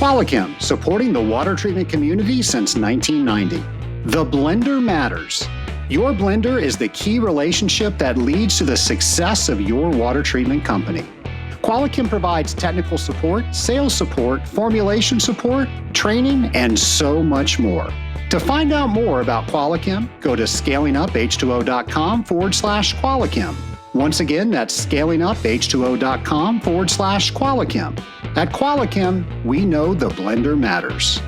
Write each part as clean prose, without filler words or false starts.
Qualichem, supporting the water treatment community since 1990. The blender matters. Your blender is the key relationship that leads to the success of your water treatment company. Qualichem provides technical support, sales support, formulation support, training, and so much more. To find out more about Qualichem, go to scalinguph2o.com/Qualichem. Once again, that's scalinguph2o.com/Qualichem. At Qualichem, we know the blender matters.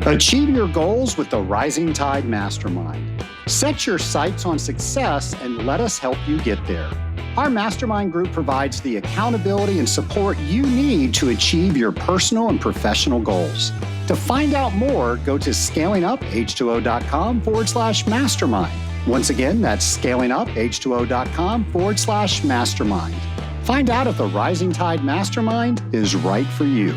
Achieve your goals with the Rising Tide Mastermind. Set your sights on success and let us help you get there. Our mastermind group provides the accountability and support you need to achieve your personal and professional goals. To find out more, go to scalinguph2o.com/mastermind. Once again, that's scalinguph2o.com/mastermind. Find out if the Rising Tide Mastermind is right for you.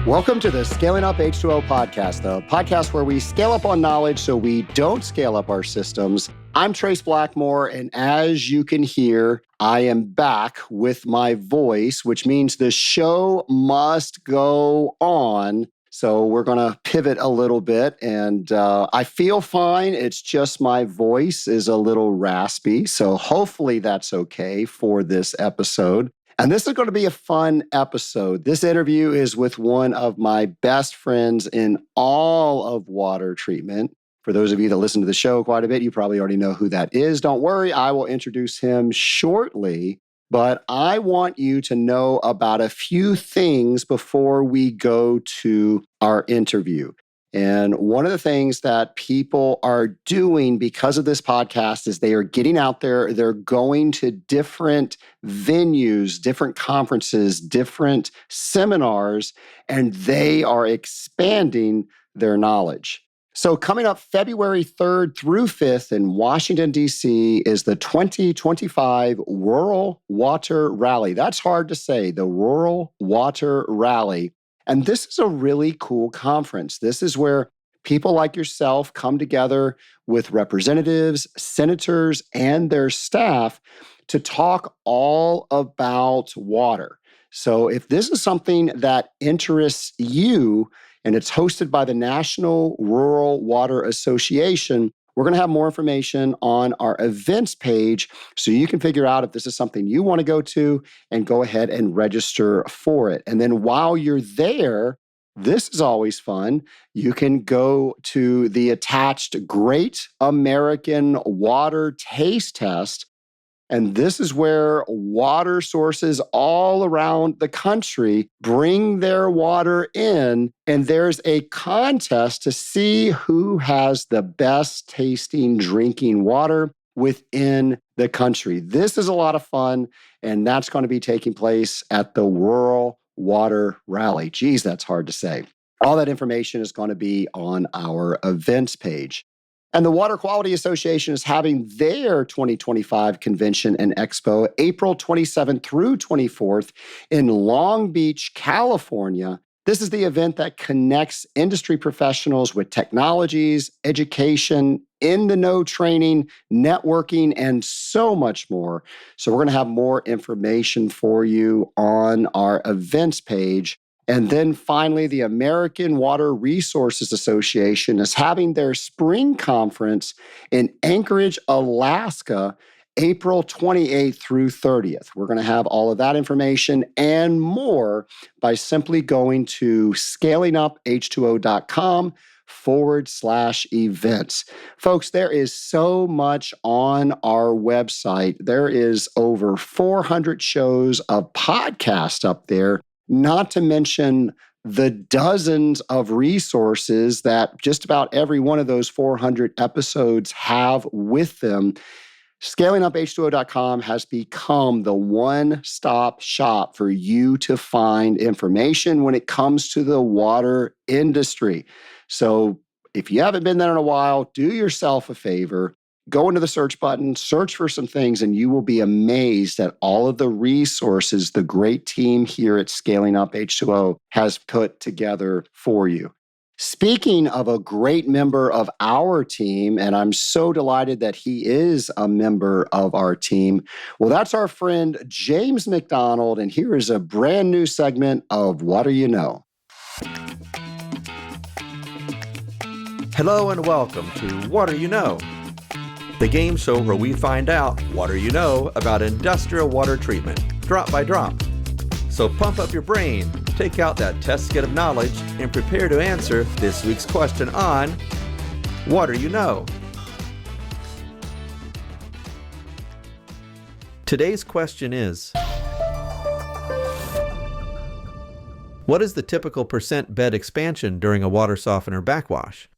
Welcome to the Scaling Up H2O podcast, the podcast where we scale up on knowledge so we don't scale up our systems. I'm Trace Blackmore, and as you can hear, I am back with my voice, which means the show must go on. So we're going to pivot a little bit, and I feel fine. It's just my voice is a little raspy, so hopefully that's okay for this episode. And this is going to be a fun episode. This interview is with one of my best friends in all of water treatment. For those of you that listen to the show quite a bit, you probably already know who that is. Don't worry, I will introduce him shortly. But I want you to know about a few things before we go to our interview. And one of the things that people are doing because of this podcast is they are getting out there, they're going to different venues, different conferences, different seminars, and they are expanding their knowledge. So coming up February 3rd through 5th in Washington, D.C. is the 2025 Rural Water Rally. That's hard to say, the Rural Water Rally. And this is a really cool conference. This is where people like yourself come together with representatives, senators, and their staff to talk all about water. So if this is something that interests you, and it's hosted by the National Rural Water Association, we're going to have more information on our events page so you can figure out if this is something you want to go to and go ahead and register for it. And then while you're there, this is always fun. You can go to the attached Great American Water Taste Test. And this is where water sources all around the country bring their water in, and there's a contest to see who has the best tasting drinking water within the country. This is a lot of fun, and that's going to be taking place at the Rural Water Rally. Geez, that's hard to say. All that information is going to be on our events page. And the Water Quality Association is having their 2025 convention and expo April 27th through 24th in Long Beach, California. This is the event that connects industry professionals with technologies, education, in-the-know training, networking, and so much more. So we're going to have more information for you on our events page. And then finally, the American Water Resources Association is having their spring conference in Anchorage, Alaska, April 28th through 30th. We're going to have all of that information and more by simply going to scalinguph2o.com/events. Folks, there is so much on our website. There is over 400 shows of podcasts up there. Not to mention the dozens of resources that just about every one of those 400 episodes have with them. ScalingUpH2O.com has become the one-stop shop for you to find information when it comes to the water industry. So if you haven't been there in a while, do yourself a favor. Go into the search button, search for some things, and you will be amazed at all of the resources the great team here at Scaling Up H2O has put together for you. Speaking of a great member of our team, and I'm so delighted that he is a member of our team, well, that's our friend James McDonald, and here is a brand new segment of What Do You Know? Hello and welcome to What Do You Know? The game show where we find out what do you know about industrial water treatment, drop by drop. So pump up your brain, take out that test kit of knowledge, and prepare to answer this week's question on What Do You Know? Today's question is, what is the typical percent bed expansion during a water softener backwash?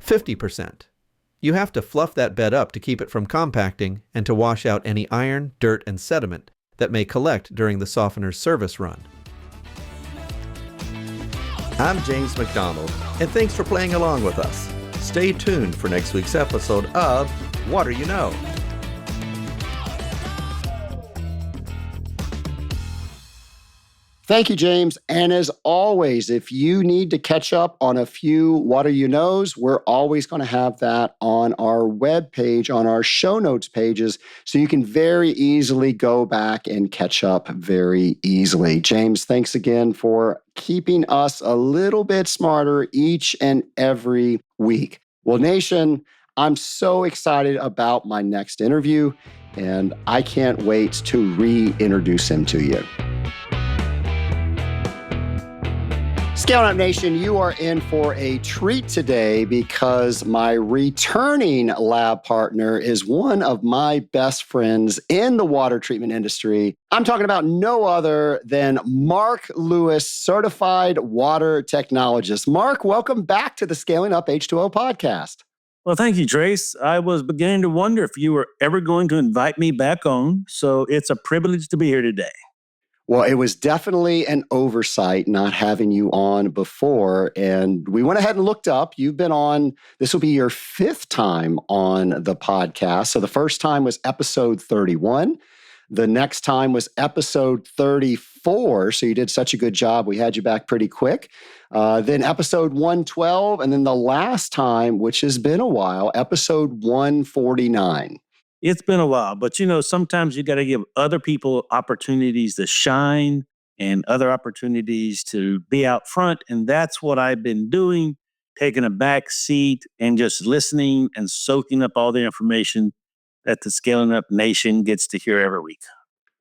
%50. You have to fluff that bed up to keep it from compacting and to wash out any iron, dirt, and sediment that may collect during the softener's service run. I'm James McDonald, and thanks for playing along with us. Stay tuned for next week's episode of What Do You Know? Thank you, James. And as always, if you need to catch up on a few What Do You Knows, we're always going to have that on our webpage, on our show notes pages, so you can very easily go back and catch up very easily. James, thanks again for keeping us a little bit smarter each and every week. Well, Nation, I'm so excited about my next interview, and I can't wait to reintroduce him to you. Scale Up Nation, you are in for a treat today because my returning lab partner is one of my best friends in the water treatment industry. I'm talking about no other than Mark Lewis, certified water technologist. Mark, welcome back to the Scaling Up H2O podcast. Well, thank you, Trace. I was beginning to wonder if you were ever going to invite me back on, so it's a privilege to be here today. Well, it was definitely an oversight not having you on before. And we went ahead and looked up. You've been on, this will be your 5th time on the podcast. So the first time was episode 31. The next time was episode 34. So you did such a good job. We had you back pretty quick. Then episode 112. And then the last time, which has been a while, episode 149. It's been a while, but sometimes you got to give other people opportunities to shine and other opportunities to be out front. And that's what I've been doing, taking a back seat and just listening and soaking up all the information that the Scaling Up Nation gets to hear every week.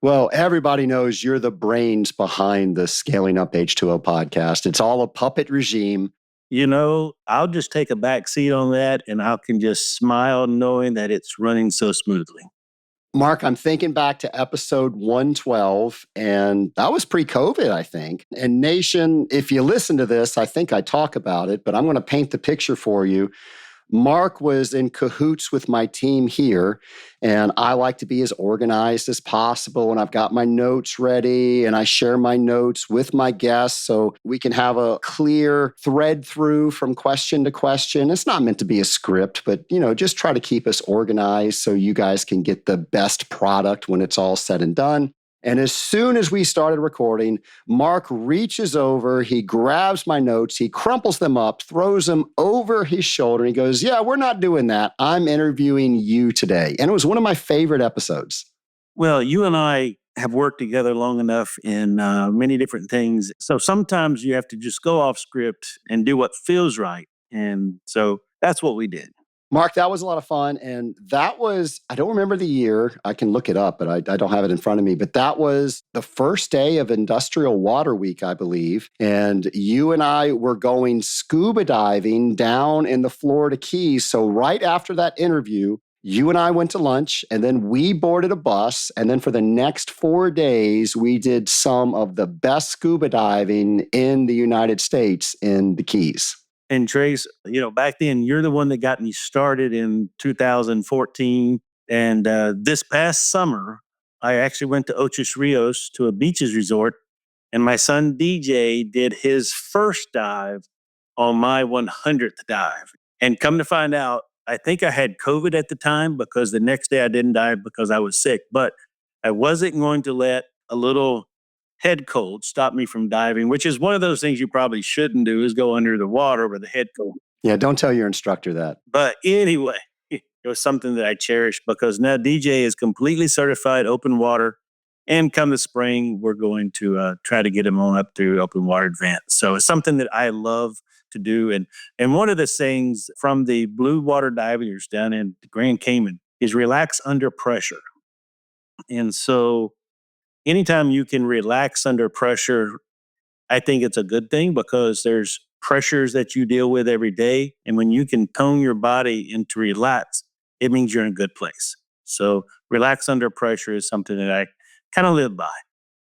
Well, everybody knows you're the brains behind the Scaling Up H2O podcast. It's all a puppet regime. I'll just take a back seat on that and I can just smile knowing that it's running so smoothly. Mark, I'm thinking back to episode 112, and that was pre-COVID, I think. And Nation, if you listen to this, I think I talk about it, but I'm going to paint the picture for you. Mark was in cahoots with my team here, and I like to be as organized as possible. And I've got my notes ready, and I share my notes with my guests so we can have a clear thread through from question to question. It's not meant to be a script, but just try to keep us organized so you guys can get the best product when it's all said and done. And as soon as we started recording, Mark reaches over, he grabs my notes, he crumples them up, throws them over his shoulder, and he goes, "Yeah, we're not doing that. I'm interviewing you today." And it was one of my favorite episodes. Well, you and I have worked together long enough in many different things. So sometimes you have to just go off script and do what feels right. And so that's what we did. Mark, that was a lot of fun. And that was, I don't remember the year. I can look it up, but I don't have it in front of me. But that was the first day of Industrial Water Week, I believe. And you and I were going scuba diving down in the Florida Keys. So right after that interview, you and I went to lunch, and then we boarded a bus. And then for the next 4 days, we did some of the best scuba diving in the United States in the Keys. And Trace, back then, you're the one that got me started in 2014. And this past summer, I actually went to Ochos Rios to a beaches resort. And my son DJ did his first dive on my 100th dive. And come to find out, I think I had COVID at the time because the next day I didn't dive because I was sick. But I wasn't going to let a little head cold stop me from diving, which is one of those things you probably shouldn't do is go under the water with a head cold. Yeah, don't tell your instructor that. But anyway, it was something that I cherish because now DJ is completely certified open water. And come the spring, we're going to try to get him on up to open water advanced. So it's something that I love to do. And one of the things from the blue water divers down in Grand Cayman is relax under pressure. And so anytime you can relax under pressure, I think it's a good thing because there's pressures that you deal with every day. And when you can tone your body into relax, it means you're in a good place. So relax under pressure is something that I kind of live by.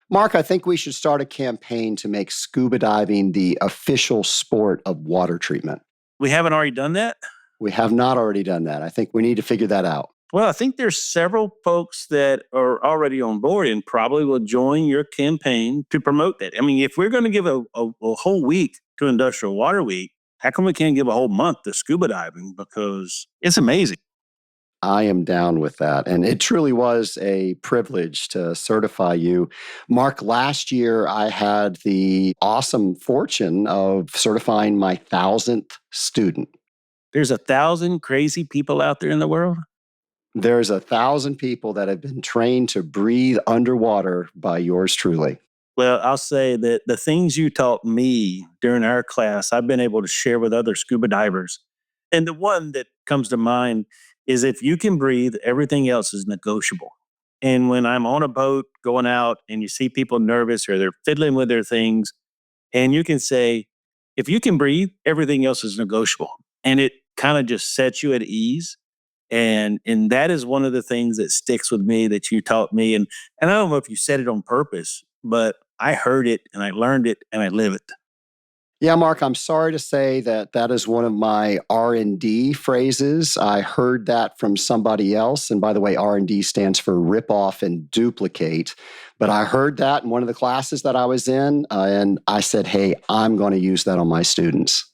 Mark, I think we should start a campaign to make scuba diving the official sport of water treatment. We haven't already done that? We have not already done that. I think we need to figure that out. Well, I think there's several folks that are already on board and probably will join your campaign to promote that. I mean, if we're going to give a whole week to Industrial Water Week, how come we can't give a whole month to scuba diving? Because it's amazing. I am down with that. And it truly was a privilege to certify you. Mark, last year I had the awesome fortune of certifying my 1,000th student. There's 1,000 crazy people out there in the world? There's 1,000 people that have been trained to breathe underwater by yours truly. Well, I'll say that the things you taught me during our class, I've been able to share with other scuba divers. And the one that comes to mind is if you can breathe, everything else is negotiable. And when I'm on a boat going out and you see people nervous or they're fiddling with their things, and you can say, if you can breathe, everything else is negotiable. And it kind of just sets you at ease. And that is one of the things that sticks with me that you taught me. And I don't know if you said it on purpose, but I heard it and I learned it and I live it. Yeah, Mark, I'm sorry to say that that is one of my R&D phrases. I heard that from somebody else. And by the way, R&D stands for rip off and duplicate. But I heard that in one of the classes that I was in. And I said, hey, I'm going to use that on my students.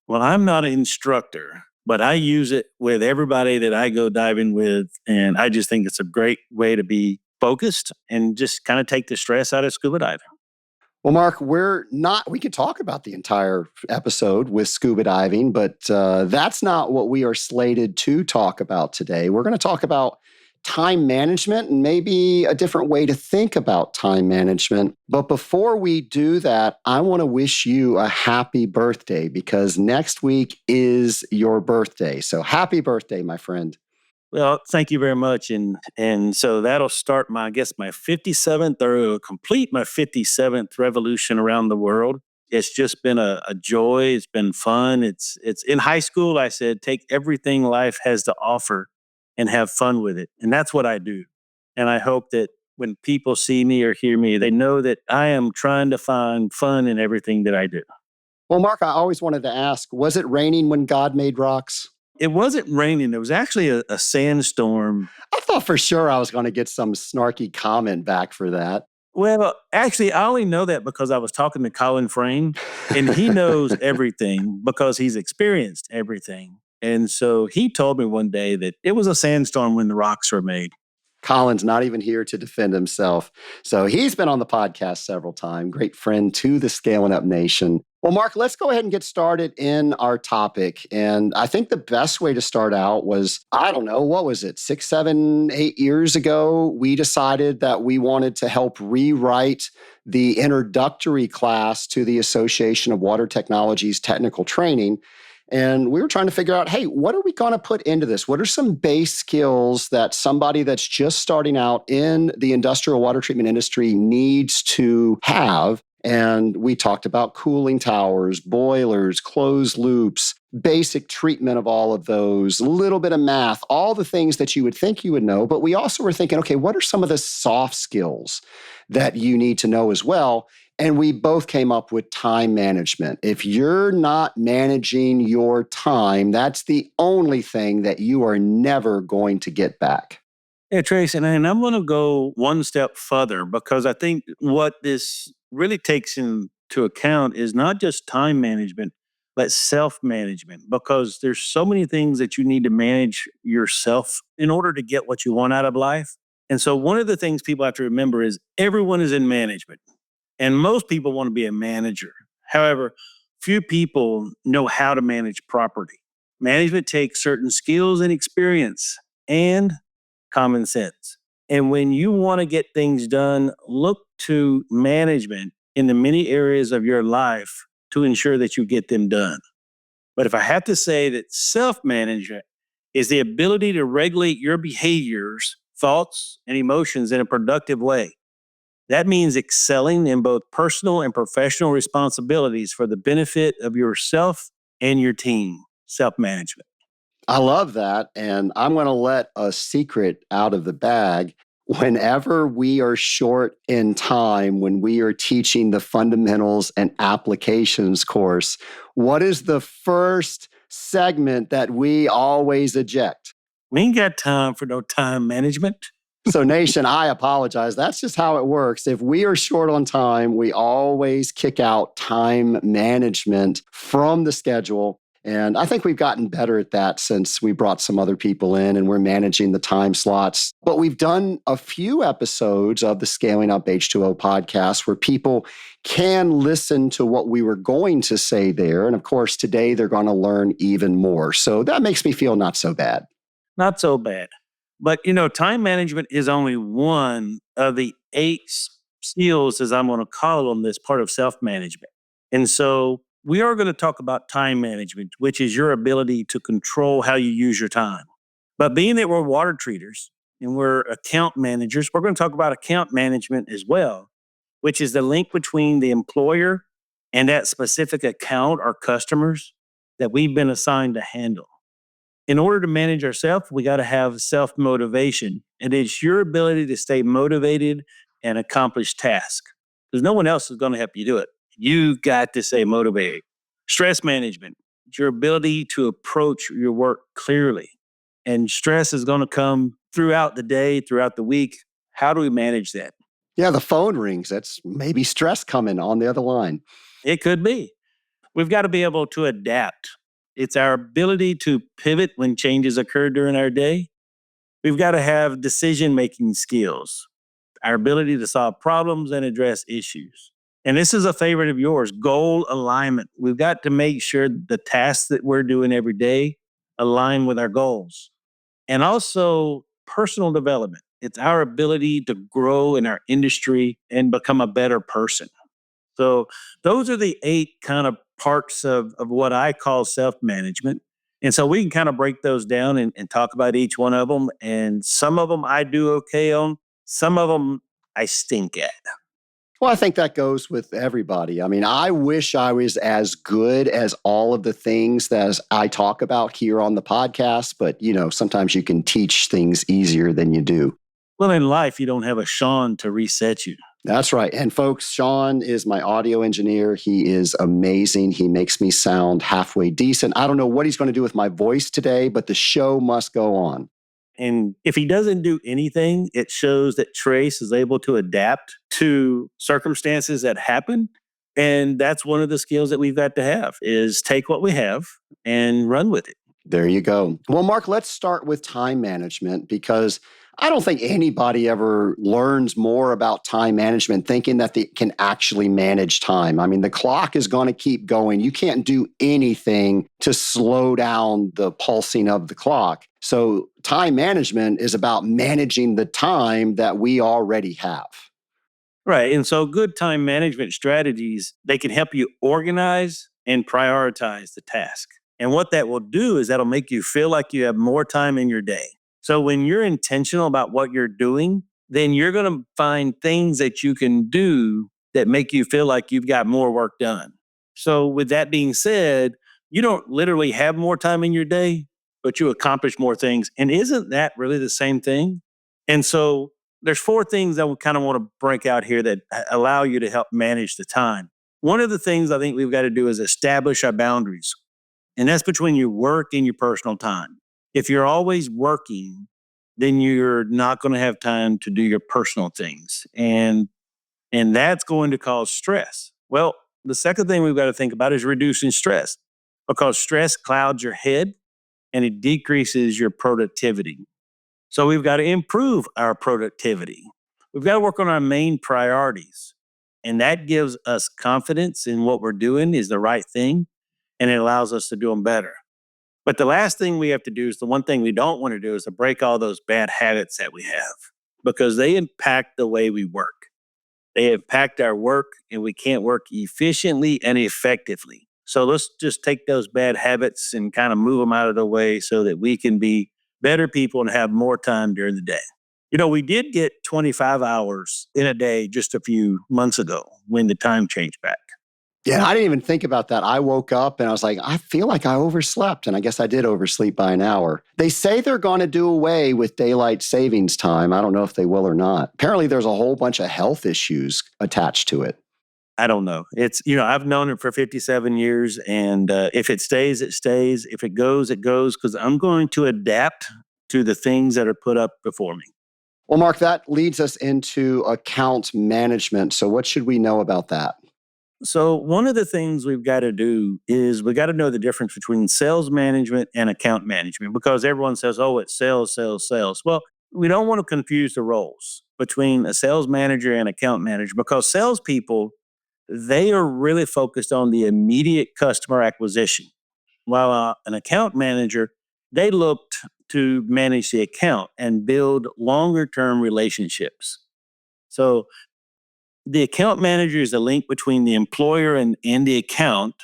Well, I'm not an instructor, but I use it with everybody that I go diving with. And I just think it's a great way to be focused and just kind of take the stress out of scuba diving. Well, Mark, we could talk about the entire episode with scuba diving, but that's not what we are slated to talk about today. We're going to talk about time management and maybe a different way to think about time management. But before we do that, I want to wish you a happy birthday because next week is your birthday. So happy birthday, my friend. Well, thank you very much. And so that'll start my 57th or it'll complete my 57th revolution around the world. It's just been a joy. It's been fun. It's in high school, I said, take everything life has to offer and have fun with it. And that's what I do. And I hope that when people see me or hear me, they know that I am trying to find fun in everything that I do. Well, Mark, I always wanted to ask, was it raining when God made rocks? It wasn't raining. It was actually a sandstorm. I thought for sure I was going to get some snarky comment back for that. Well, actually, I only know that because I was talking to Colin Frame, and he knows everything because he's experienced everything. And so he told me one day that it was a sandstorm when the rocks were made. Colin's not even here to defend himself. So he's been on the podcast several times. Great friend to the Scaling Up Nation. Well, Mark, let's go ahead and get started in our topic. And I think the best way to start out was, I don't know, what was it? 6, 7, 8 years ago, we decided that we wanted to help rewrite the introductory class to the Association of Water Technologies Technical Training. And we were trying to figure out, hey, what are we going to put into this? What are some base skills that somebody that's just starting out in the industrial water treatment industry needs to have? And we talked about cooling towers, boilers, closed loops, basic treatment of all of those, a little bit of math, all the things that you would think you would know. But we also were thinking, okay, what are some of the soft skills that you need to know as well? And we both came up with time management. If you're not managing your time, that's the only thing that you are never going to get back. Yeah, Trace, and I'm going to go one step further because I think what this really takes into account is not just time management, but self-management, because there's so many things that you need to manage yourself in order to get what you want out of life. And so one of the things people have to remember is everyone is in management, and most people want to be a manager. However, few people know how to manage properly. Management takes certain skills and experience and common sense. And when you want to get things done, look to management in the many areas of your life to ensure that you get them done. But if I have to say that self management is the ability to regulate your behaviors, thoughts, and emotions in a productive way. That means excelling in both personal and professional responsibilities for the benefit of yourself and your team. Self management. I love that. And I'm going to let a secret out of the bag. Whenever we are short in time, when we are teaching the fundamentals and applications course, what is the first segment that we always eject? We ain't got time for no time management. So, Nation, I apologize. That's just how it works. If we are short on time, we always kick out time management from the schedule. And I think we've gotten better at that since we brought some other people in and we're managing the time slots. But we've done a few episodes of the Scaling Up H2O podcast where people can listen to what we were going to say there. And of course, today they're going to learn even more. So that makes me feel not so bad. Not so bad. But, time management is only one of the 8 skills, as I'm going to call them, that's part of self-management. And so we are going to talk about time management, which is your ability to control how you use your time. But being that we're water treaters and we're account managers, we're going to talk about account management as well, which is the link between the employer and that specific account or customers that we've been assigned to handle. In order to manage ourselves, we got to have self-motivation. And it's your ability to stay motivated and accomplish tasks. Because no one else is going to help you do it. You got to stay motivated. Stress management, it's your ability to approach your work clearly. And stress is going to come throughout the day, throughout the week. How do we manage that? Yeah, the phone rings. That's maybe stress coming on the other line. It could be. We've got to be able to adapt. It's our ability to pivot when changes occur during our day. We've got to have decision-making skills, our ability to solve problems and address issues. And this is a favorite of yours, goal alignment. We've got to make sure the tasks that we're doing every day align with our goals. And also personal development. It's our ability to grow in our industry and become a better person. So those are the 8 kind of parts of what I call self-management. And so we can kind of break those down and talk about each one of them. And some of them I do okay on, some of them I stink at. Well, I think that goes with everybody. I mean, I wish I was as good as all of the things that I talk about here on the podcast, but sometimes you can teach things easier than you do. Well, in life, you don't have a Sean to reset you. That's right. And folks, Sean is my audio engineer. He is amazing. He makes me sound halfway decent. I don't know what he's going to do with my voice today, but the show must go on. And if he doesn't do anything, it shows that Trace is able to adapt to circumstances that happen. And that's one of the skills that we've got to have is take what we have and run with it. There you go. Well, Mark, let's start with time management because I don't think anybody ever learns more about time management thinking that they can actually manage time. I mean, the clock is going to keep going. You can't do anything to slow down the pulsing of the clock. So time management is about managing the time that we already have. Right. And so good time management strategies, they can help you organize and prioritize the task. And what that will do is that'll make you feel like you have more time in your day. So when you're intentional about what you're doing, then you're going to find things that you can do that make you feel like you've got more work done. So with that being said, you don't literally have more time in your day, but you accomplish more things. And isn't that really the same thing? And so there's 4 things that we kind of want to break out here that allow you to help manage the time. One of the things I think we've got to do is establish our boundaries. And that's between your work and your personal time. If you're always working, then you're not going to have time to do your personal things. And that's going to cause stress. Well, the second thing we've got to think about is reducing stress. because stress clouds your head and it decreases your productivity. So we've got to improve our productivity. We've got to work on our main priorities. And that gives us confidence in what we're doing is the right thing. And it allows us to do them better. But the last thing we have to do is the one thing we don't want to do is to break all those bad habits that we have because they impact the way we work. They impact our work and we can't work efficiently and effectively. So let's just take those bad habits and kind of move them out of the way so that we can be better people and have more time during the day. We did get 25 hours in a day just a few months ago when the time changed back. Yeah, I didn't even think about that. I woke up and I was like, I feel like I overslept. And I guess I did oversleep by an hour. They say they're going to do away with daylight savings time. I don't know if they will or not. Apparently, there's a whole bunch of health issues attached to it. I don't know. I've known it for 57 years. And if it stays, it stays. If it goes, it goes. Because I'm going to adapt to the things that are put up before me. Well, Mark, that leads us into account management. So what should we know about that? So one of the things we've got to do is we got to know the difference between sales management and account management because everyone says, oh, it's sales, sales, sales. Well, we don't want to confuse the roles between a sales manager and account manager because salespeople, they are really focused on the immediate customer acquisition. While an account manager, they looked to manage the account and build longer term relationships. So the account manager is the link between the employer and the account.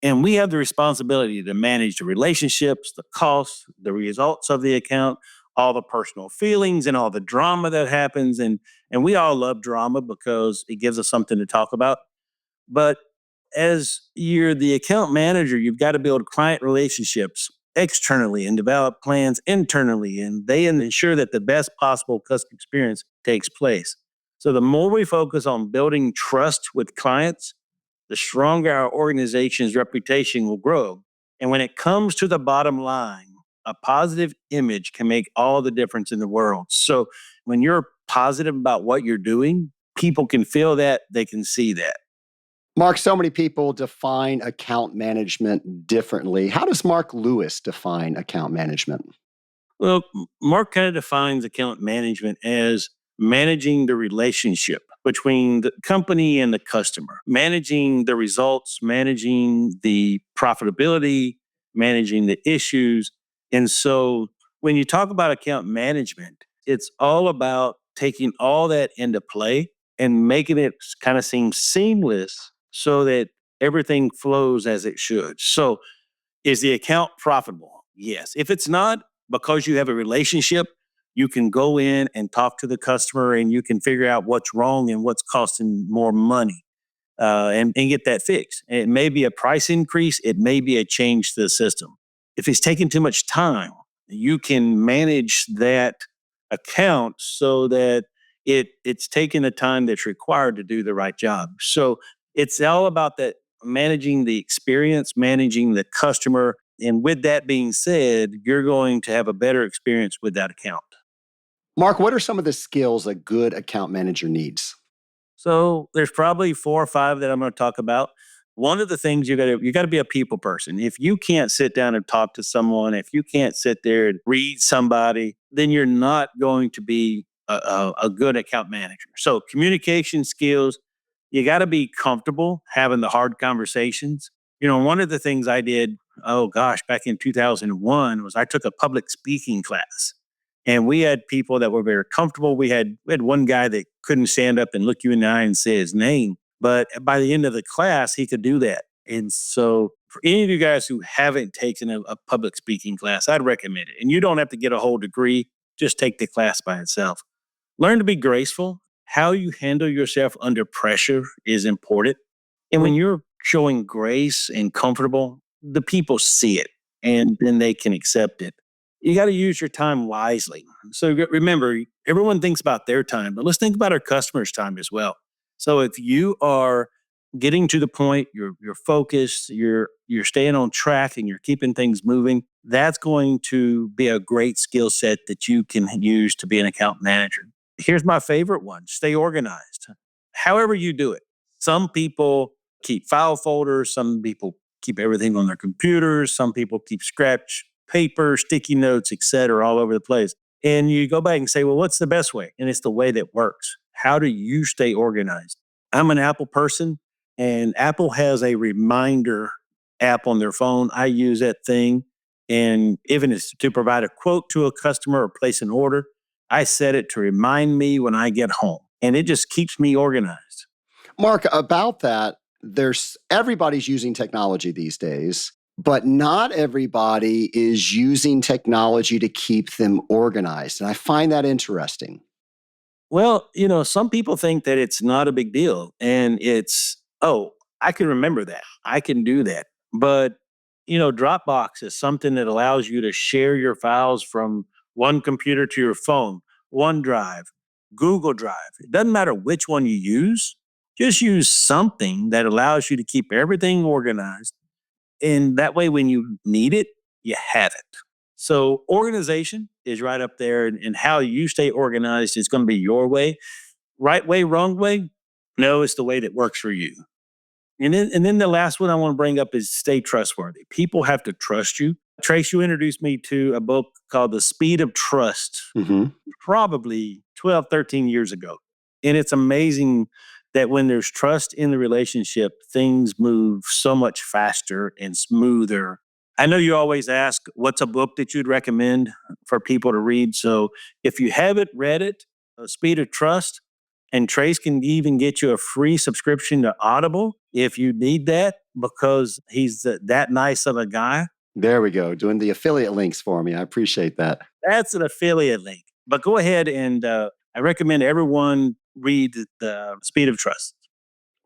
And we have the responsibility to manage the relationships, the costs, the results of the account, all the personal feelings and all the drama that happens. And we all love drama because it gives us something to talk about. But as you're the account manager, you've got to build client relationships externally and develop plans internally. And they ensure that the best possible customer experience takes place. So the more we focus on building trust with clients, the stronger our organization's reputation will grow. And when it comes to the bottom line, a positive image can make all the difference in the world. So when you're positive about what you're doing, people can feel that, they can see that. Mark, so many people define account management differently. How does Mark Lewis define account management? Well, Mark kind of defines account management as managing the relationship between the company and the customer, managing the results, managing the profitability, managing the issues. And so when you talk about account management, it's all about taking all that into play and making it kind of seem seamless so that everything flows as it should. So is the account profitable? Yes. If it's not, because you have a relationship, you can go in and talk to the customer and you can figure out what's wrong and what's costing more money and get that fixed. It may be a price increase. It may be a change to the system. If it's taking too much time, you can manage that account so that it's taking the time that's required to do the right job. So it's all about that managing the experience, managing the customer. And with that being said, you're going to have a better experience with that account. Mark, what are some of the skills a good account manager needs? So there's probably 4 or 5 that I'm going to talk about. One of the things you got to be a people person. If you can't sit down and talk to someone, if you can't sit there and read somebody, then you're not going to be a good account manager. So communication skills, you got to be comfortable having the hard conversations. One of the things I did, back in 2001 was I took a public speaking class. And we had people that were very comfortable. We had one guy that couldn't stand up and look you in the eye and say his name. But by the end of the class, he could do that. And so for any of you guys who haven't taken a public speaking class, I'd recommend it. And you don't have to get a whole degree. Just take the class by itself. Learn to be graceful. How you handle yourself under pressure is important. And when you're showing grace and comfortable, the people see it and then they can accept it. You got to use your time wisely. So remember, everyone thinks about their time, but let's think about our customers' time as well. So if you are getting to the point, you're focused, you're staying on track, and you're keeping things moving, that's going to be a great skill set that you can use to be an account manager. Here's my favorite one: stay organized. However you do it. Some people keep file folders. Some people keep everything on their computers. Some people keep scratch paper, sticky notes, et cetera, all over the place. And you go back and say, well, what's the best way? And it's the way that works. How do you stay organized? I'm an Apple person, and Apple has a reminder app on their phone. I use that thing. And even if it's to provide a quote to a customer or place an order, I set it to remind me when I get home. And it just keeps me organized. Mark, about that, everybody's using technology these days, but not everybody is using technology to keep them organized. And I find that interesting. Well, some people think that it's not a big deal and oh, I can remember that. I can do that. But, Dropbox is something that allows you to share your files from one computer to your phone, OneDrive, Google Drive. It doesn't matter which one you use, just use something that allows you to keep everything organized. And that way, when you need it, you have it. So organization is right up there, and how you stay organized is going to be your way. Right way, wrong way? No, it's the way that works for you. And then the last one I want to bring up is stay trustworthy. People have to trust you. Trace, you introduced me to a book called The Speed of Trust, probably 12, 13 years ago. And it's amazing that when there's trust in the relationship, things move so much faster and smoother. I know you always ask, what's a book that you'd recommend for people to read? So if you haven't read it, Speed of Trust, and Trace can even get you a free subscription to Audible if you need that, because he's that nice of a guy. There we go, doing the affiliate links for me. I appreciate that. That's an affiliate link. But go ahead and I recommend everyone read The Speed of Trust.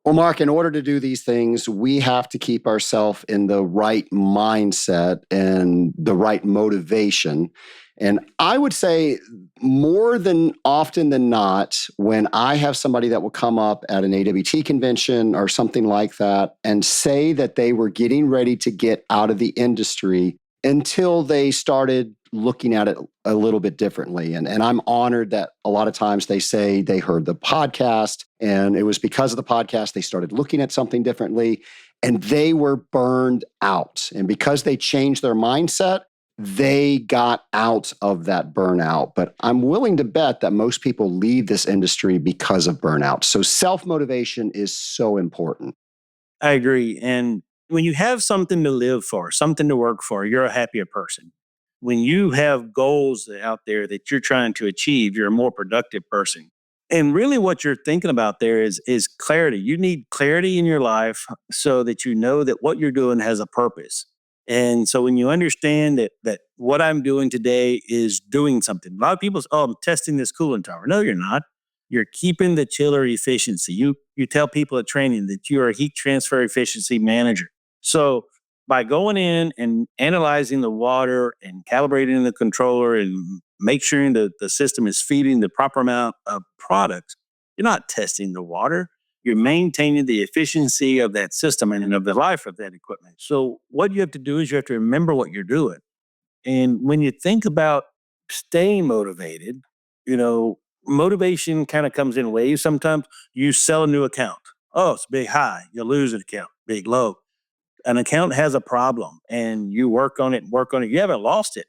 Well, Mark, in order to do these things, we have to keep ourselves in the right mindset and the right motivation. And I would say more than often than not, when I have somebody that will come up at an AWT convention or something like that and say that they were getting ready to get out of the industry until they started looking at it a little bit differently. And I'm honored that a lot of times they say they heard the podcast and it was because of the podcast they started looking at something differently and they were burned out. And because they changed their mindset, they got out of that burnout. But I'm willing to bet that most people leave this industry because of burnout. So self-motivation is so important. I agree. And when you have something to live for, something to work for, you're a happier person. When you have goals out there that you're trying to achieve, you're a more productive person. And really what you're thinking about there is clarity. You need clarity in your life so that you know that what you're doing has a purpose. And so when you understand that what I'm doing today is doing something. A lot of people say, oh, I'm testing this cooling tower. No, you're not. You're keeping the chiller efficiency. You tell people at training that you're a heat transfer efficiency manager. So by going in and analyzing the water and calibrating the controller and make sure that the system is feeding the proper amount of products, you're not testing the water. You're maintaining the efficiency of that system and of the life of that equipment. So what you have to do is you have to remember what you're doing. And when you think about staying motivated, motivation kind of comes in waves. Sometimes you sell a new account. Oh, it's big high. You lose an account, big low. An account has a problem and you work on it. You haven't lost it,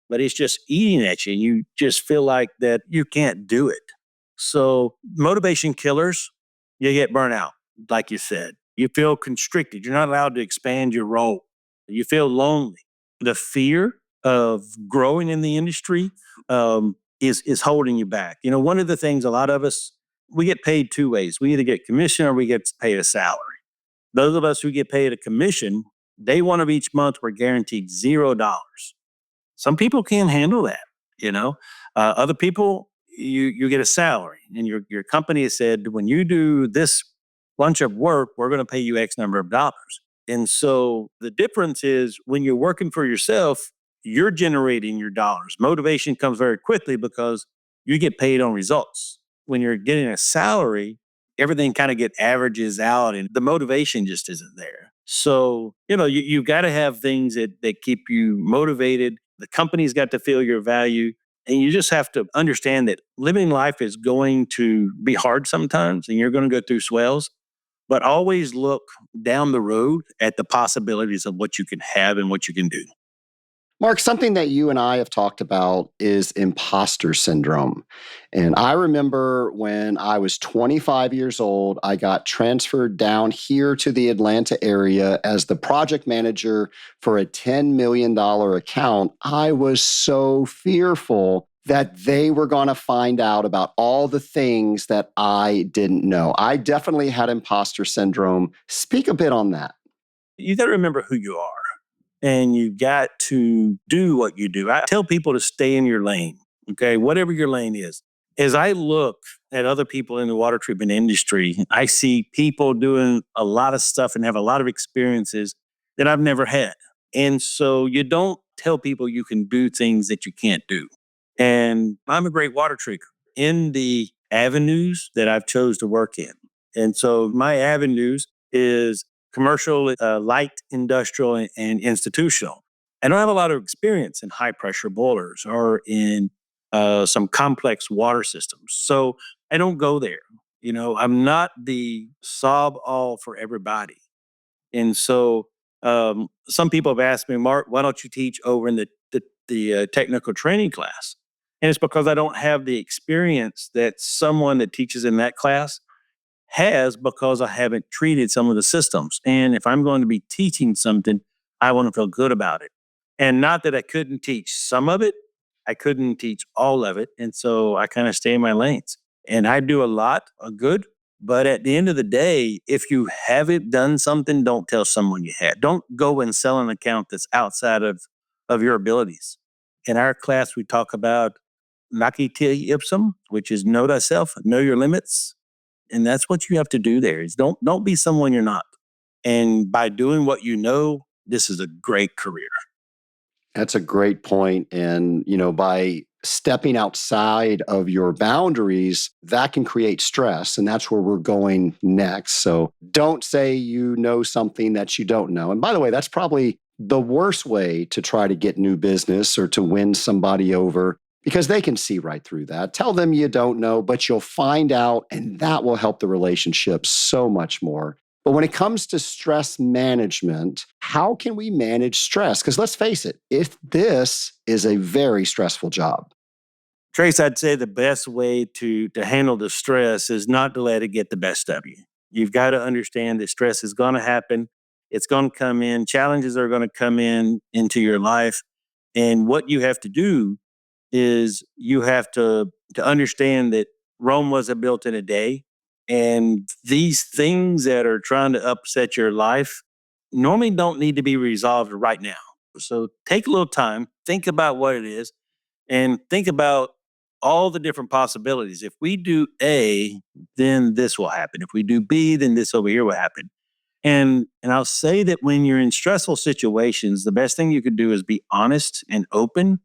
but it's just eating at you. And you just feel like that you can't do it. So motivation killers, you get burnt out, like you said. You feel constricted. You're not allowed to expand your role. You feel lonely. The fear of growing in the industry is holding you back. One of the things a lot of us, we get paid two ways. We either get commission or we get paid a salary. Those of us who get paid a commission, day one of each month, we're guaranteed $0. Some people can't handle that. Other people, you get a salary, and your company has said, when you do this bunch of work, we're going to pay you X number of dollars. And so the difference is when you're working for yourself, you're generating your dollars. Motivation comes very quickly because you get paid on results. When you're getting a salary, everything kind of averages out and the motivation just isn't there. So, you've got to have things that keep you motivated. The company's got to feel your value. And you just have to understand that living life is going to be hard sometimes and you're going to go through swells. but always look down the road at the possibilities of what you can have and what you can do. Mark, something that you and I have talked about is imposter syndrome. And I remember when I was 25 years old, I got transferred down here to the Atlanta area as the project manager for a $10 million account. I was so fearful that they were going to find out about all the things that I didn't know. I definitely had imposter syndrome. Speak a bit on that. You got to remember who you are and you got to do what you do. I tell people to stay in your lane, okay, whatever your lane is. As I look at other people in the water treatment industry, I see people doing a lot of stuff and have a lot of experiences that I've never had. And so you don't tell people you can do things that you can't do. And I'm a great water treater in the avenues that I've chose to work in. And so my avenues is commercial, light industrial, and institutional. I don't have a lot of experience in high pressure boilers or in some complex water systems. So I don't go there. I'm not the solve all for everybody. And so some people have asked me, Mark, why don't you teach over in the technical training class? And it's because I don't have the experience that someone that teaches in that class has, because I haven't treated some of the systems. And if I'm going to be teaching something, I want to feel good about it. And not that I couldn't teach some of it, I couldn't teach all of it. And so I kind of stay in my lanes. And I do a lot of good. But at the end of the day, if you haven't done something, don't tell someone you had. Don't go and sell an account that's outside of your abilities. In our class, we talk about Naki Te Ipsum, which is know thyself, know your limits. And that's what you have to do there is don't be someone you're not. And by doing what you know, this is a great career. That's a great point. And, by stepping outside of your boundaries, that can create stress. And that's where we're going next. So don't say you know something that you don't know. And by the way, that's probably the worst way to try to get new business or to win somebody over, because they can see right through that. Tell them you don't know, but you'll find out, and that will help the relationship so much more. But when it comes to stress management, how can we manage stress? Because let's face it, this is a very stressful job. Trace, I'd say the best way to handle the stress is not to let it get the best of you. You've got to understand that stress is going to happen. It's going to come in. Challenges are going to come into your life. And what you have to do is you have to understand that Rome wasn't built in a day. And these things that are trying to upset your life normally don't need to be resolved right now. So take a little time, think about what it is, and think about all the different possibilities. If we do A, then this will happen. If we do B, then this over here will happen. And I'll say that when you're in stressful situations, the best thing you could do is be honest and open,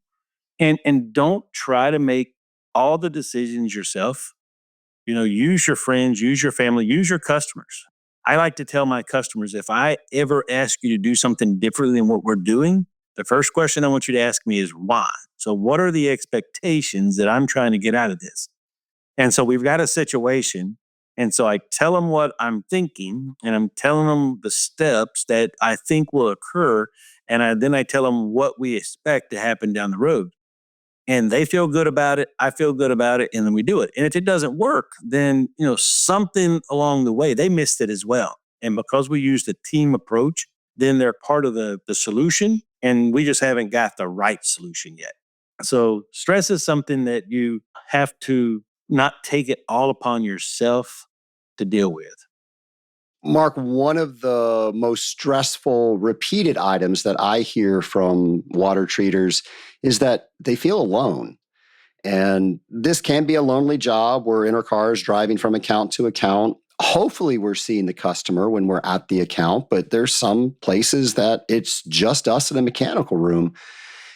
and don't try to make all the decisions yourself. Use your friends, use your family, use your customers. I like to tell my customers, if I ever ask you to do something differently than what we're doing, the first question I want you to ask me is why? So what are the expectations that I'm trying to get out of this? And so we've got a situation. And so I tell them what I'm thinking, and I'm telling them the steps that I think will occur. And then I tell them what we expect to happen down the road. And they feel good about it. I feel good about it. And then we do it. And if it doesn't work, then, something along the way, they missed it as well. And because we used a team approach, then they're part of the solution. And we just haven't got the right solution yet. So stress is something that you have to not take it all upon yourself to deal with. Mark, one of the most stressful repeated items that I hear from water treaters is that they feel alone. And this can be a lonely job. We're in our cars driving from account to account. Hopefully, we're seeing the customer when we're at the account, but there's some places that it's just us in a mechanical room.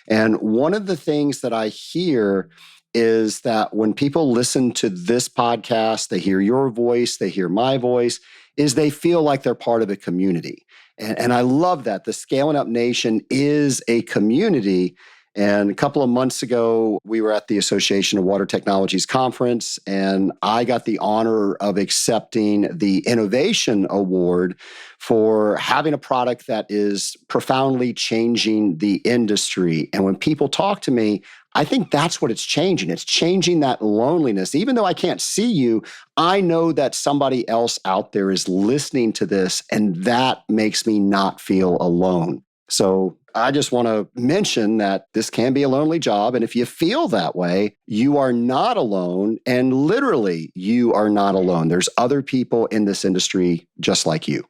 And one of the things that I hear is that when people listen to this podcast, they hear your voice, they hear my voice, is they feel like they're part of a community. And I love that. The Scaling Up Nation is a community. And a couple of months ago, we were at the Association of Water Technologies conference, and I got the honor of accepting the Innovation Award for having a product that is profoundly changing the industry. And when people talk to me, I think that's what it's changing. It's changing that loneliness. Even though I can't see you, I know that somebody else out there is listening to this, and that makes me not feel alone. So I just want to mention that this can be a lonely job. And if you feel that way, you are not alone. And literally, you are not alone. There's other people in this industry just like you.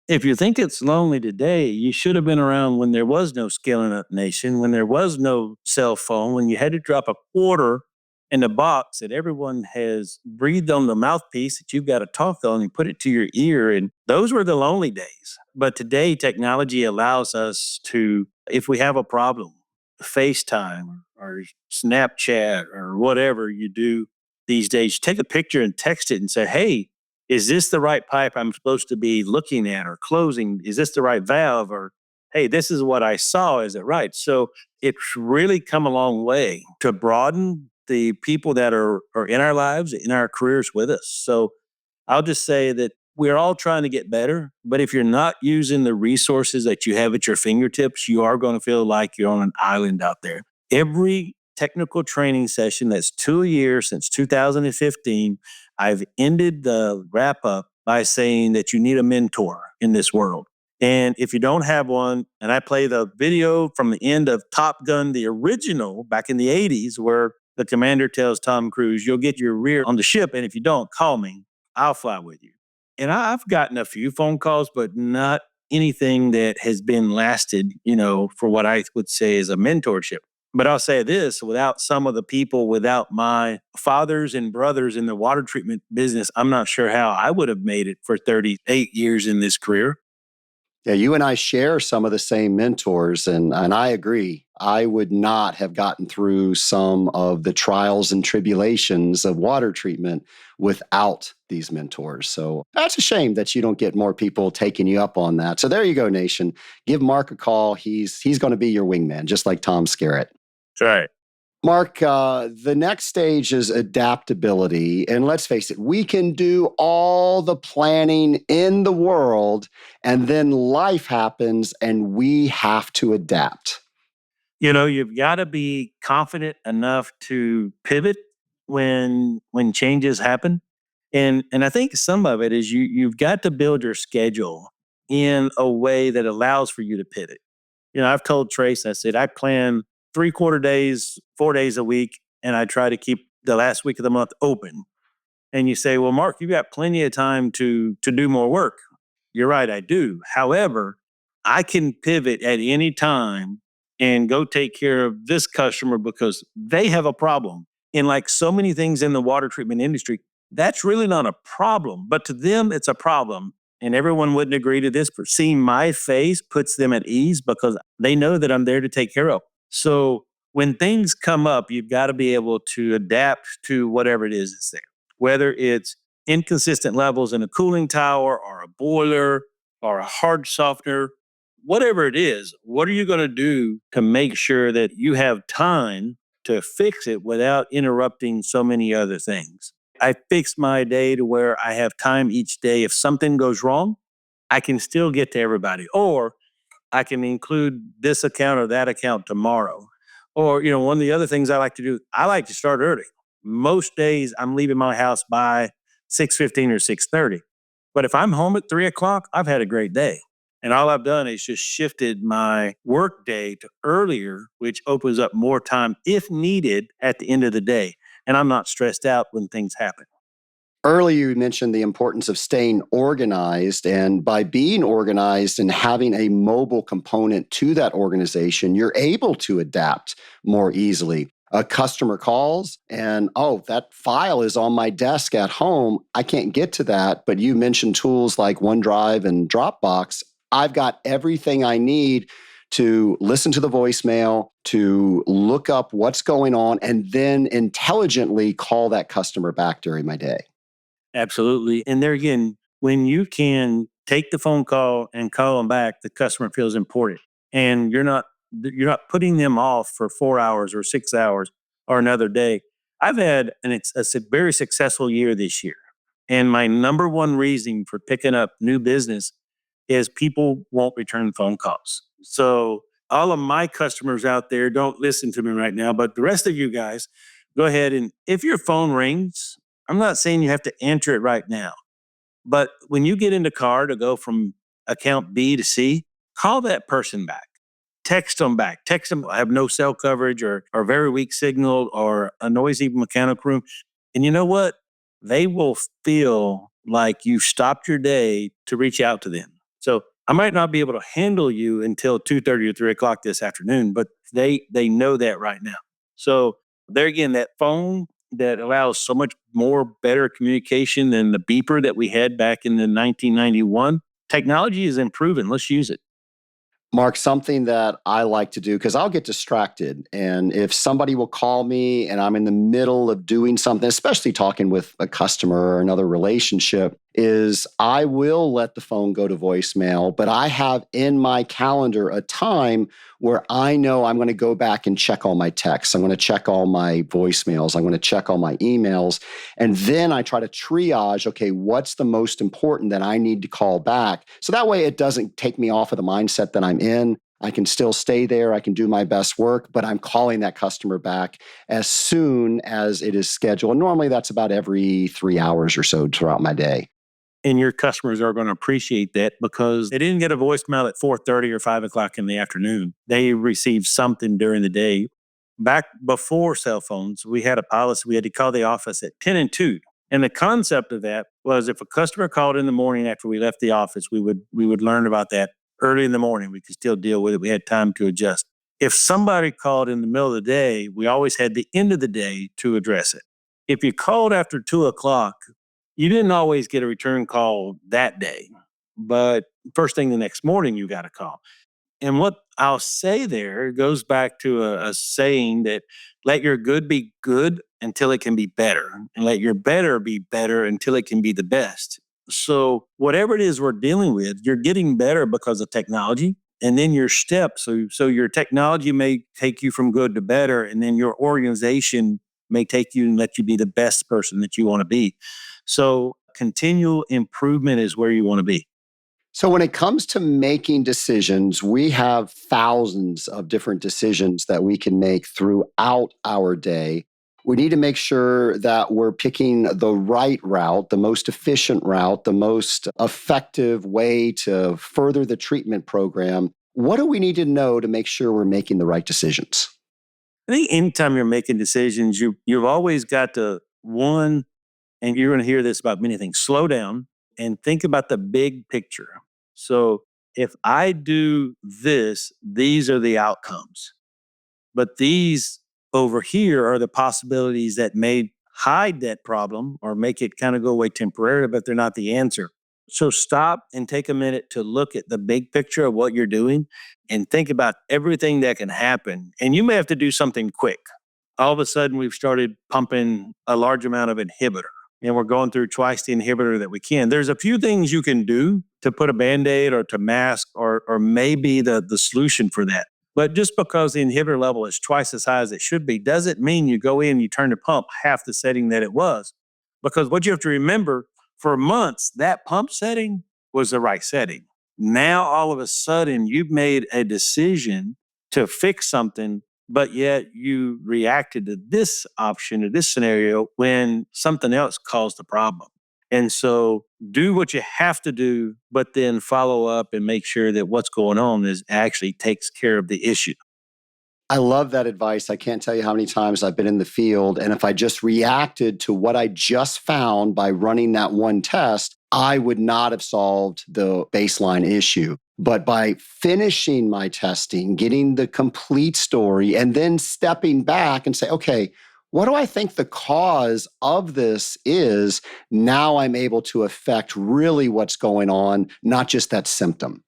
If you think it's lonely today, you should have been around when there was no Scaling Up Nation, when there was no cell phone, when you had to drop a quarter in the box that everyone has breathed on the mouthpiece that you've got to talk on and put it to your ear. And those were the lonely days. But today, technology allows us to, if we have a problem, FaceTime or Snapchat or whatever you do these days, take a picture and text it and say, hey, is this the right pipe I'm supposed to be looking at or closing? Is this the right valve? Or, hey, this is what I saw. Is it right? So it's really come a long way to broaden the people that are in our lives, in our careers with us. So I'll just say that we're all trying to get better. But if you're not using the resources that you have at your fingertips, you are going to feel like you're on an island out there. Every technical training session that's 2 years since 2015, I've ended the wrap up by saying that you need a mentor in this world. And if you don't have one, and I play the video from the end of Top Gun, the original back in the 80s, where the commander tells Tom Cruise, you'll get your rear on the ship. And if you don't, call me. I'll fly with you. And I've gotten a few phone calls, but not anything that has been lasted, for what I would say is a mentorship. But I'll say this, without some of the people, without my fathers and brothers in the water treatment business, I'm not sure how I would have made it for 38 years in this career. Yeah, you and I share some of the same mentors, and I agree. I would not have gotten through some of the trials and tribulations of water treatment without these mentors. So that's a shame that you don't get more people taking you up on that. So there you go, Nation. Give Mark a call. He's going to be your wingman, just like Tom Skerritt. That's right. Mark, the next stage is adaptability. And let's face it, we can do all the planning in the world, and then life happens and we have to adapt. You've got to be confident enough to pivot when changes happen. And I think some of it is you've got to build your schedule in a way that allows for you to pivot. I've told Trace, I said, I plan 3/4 days, 4 days a week, and I try to keep the last week of the month open. And you say, well, Mark, you've got plenty of time to do more work. You're right, I do. However, I can pivot at any time and go take care of this customer because they have a problem. And like so many things in the water treatment industry, that's really not a problem, but to them, it's a problem. And everyone wouldn't agree to this, but seeing my face puts them at ease because they know that I'm there to take care of. So when things come up, you've got to be able to adapt to whatever it is that's there, whether it's inconsistent levels in a cooling tower or a boiler or a hard softener, whatever it is, what are you going to do to make sure that you have time to fix it without interrupting so many other things? I fix my day to where I have time each day. If something goes wrong, I can still get to everybody, or I can include this account or that account tomorrow. Or, one of the other things I like to do, I like to start early. Most days I'm leaving my house by 6:15 or 6:30. But if I'm home at 3 o'clock, I've had a great day. And all I've done is just shifted my work day to earlier, which opens up more time if needed at the end of the day. And I'm not stressed out when things happen. Earlier, you mentioned the importance of staying organized. And by being organized and having a mobile component to that organization, you're able to adapt more easily. A customer calls and, oh, that file is on my desk at home. I can't get to that. But you mentioned tools like OneDrive and Dropbox. I've got everything I need to listen to the voicemail, to look up what's going on, and then intelligently call that customer back during my day. Absolutely. And there again, when you can take the phone call and call them back, the customer feels important. And you're not You're not putting them off for 4 hours or 6 hours or another day. I've had a very successful year this year. And my number one reason for picking up new business is people won't return phone calls. So all of my customers out there, don't listen to me right now, but the rest of you guys, go ahead, and if your phone rings, I'm not saying you have to answer it right now, but when you get in the car to go from account B to C, call that person back. Text them back. Text them, I have no cell coverage or very weak signal or a noisy mechanic room. And you know what? They will feel like you stopped your day to reach out to them. So I might not be able to handle you until 2:30 or 3 o'clock this afternoon, but they know that right now. So there again, that phone that allows so much more better communication than the beeper that we had back in the 1991. Technology is improving. Let's use it. Mark, something that I like to do because I'll get distracted. And if somebody will call me and I'm in the middle of doing something, especially talking with a customer or another relationship, is I will let the phone go to voicemail, but I have in my calendar a time where I know I'm going to go back and check all my texts. I'm going to check all my voicemails. I'm going to check all my emails. And then I try to triage, okay, what's the most important that I need to call back? So that way it doesn't take me off of the mindset that I'm in. I can still stay there. I can do my best work, but I'm calling that customer back as soon as it is scheduled. And normally that's about every 3 hours or so throughout my day. And your customers are going to appreciate that because they didn't get a voicemail at 4:30 or 5 o'clock in the afternoon. They received something during the day. Back before cell phones, we had a policy. We had to call the office at 10 and 2. And the concept of that was if a customer called in the morning after we left the office, we would learn about that early in the morning. We could still deal with it. We had time to adjust. If somebody called in the middle of the day, we always had the end of the day to address it. If you called after 2 o'clock, you didn't always get a return call that day, but first thing the next morning, you got a call. And what I'll say there goes back to a saying that let your good be good until it can be better, and let your better be better until it can be the best. So, whatever it is we're dealing with, you're getting better because of technology. And then your steps. So your technology may take you from good to better, and then your organization may take you and let you be the best person that you want to be. So, continual improvement is where you want to be. So, when it comes to making decisions, we have thousands of different decisions that we can make throughout our day. We need to make sure that we're picking the right route, the most efficient route, the most effective way to further the treatment program. What do we need to know to make sure we're making the right decisions? I think anytime you're making decisions, you've always got to one, and you're going to hear this about many things, slow down and think about the big picture. So if I do this, these are the outcomes. But these over here are the possibilities that may hide that problem or make it kind of go away temporarily, but they're not the answer. So stop and take a minute to look at the big picture of what you're doing and think about everything that can happen. And you may have to do something quick. All of a sudden, we've started pumping a large amount of inhibitor and we're going through twice the inhibitor that we can. There's a few things you can do to put a Band-Aid or to mask or maybe the solution for that. But just because the inhibitor level is twice as high as it should be, doesn't mean you go in, you turn the pump half the setting that it was. Because what you have to remember, for months, that pump setting was the right setting. Now, all of a sudden, you've made a decision to fix something, but yet you reacted to this option, to this scenario, when something else caused the problem. And so do what you have to do, but then follow up and make sure that what's going on is actually takes care of the issue. I love that advice. I can't tell you how many times I've been in the field. And if I just reacted to what I just found by running that one test, I would not have solved the baseline issue. But by finishing my testing, getting the complete story, and then stepping back and say, okay, what do I think the cause of this is? Now I'm able to affect really what's going on, not just that symptom.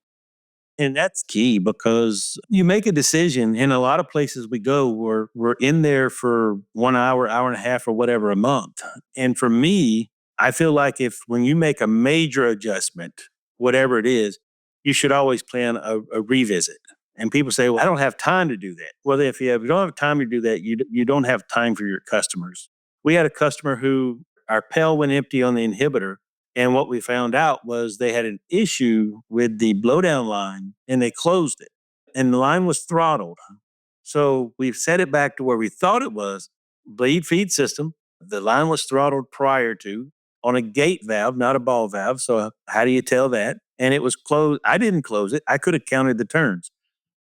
And that's key because you make a decision. In a lot of places we go, we're in there for 1 hour, hour and a half, or whatever a month. And for me, I feel like if when you make a major adjustment, whatever it is, you should always plan a revisit. And people say, well, I don't have time to do that. Well, if you don't have time to do that, you don't have time for your customers. We had a customer who our pail went empty on the inhibitor. And what we found out was they had an issue with the blowdown line and they closed it. And the line was throttled. So we've set it back to where we thought it was, bleed feed system. The line was throttled prior to on a gate valve, not a ball valve. So how do you tell that? And it was closed. I didn't close it. I could have counted the turns,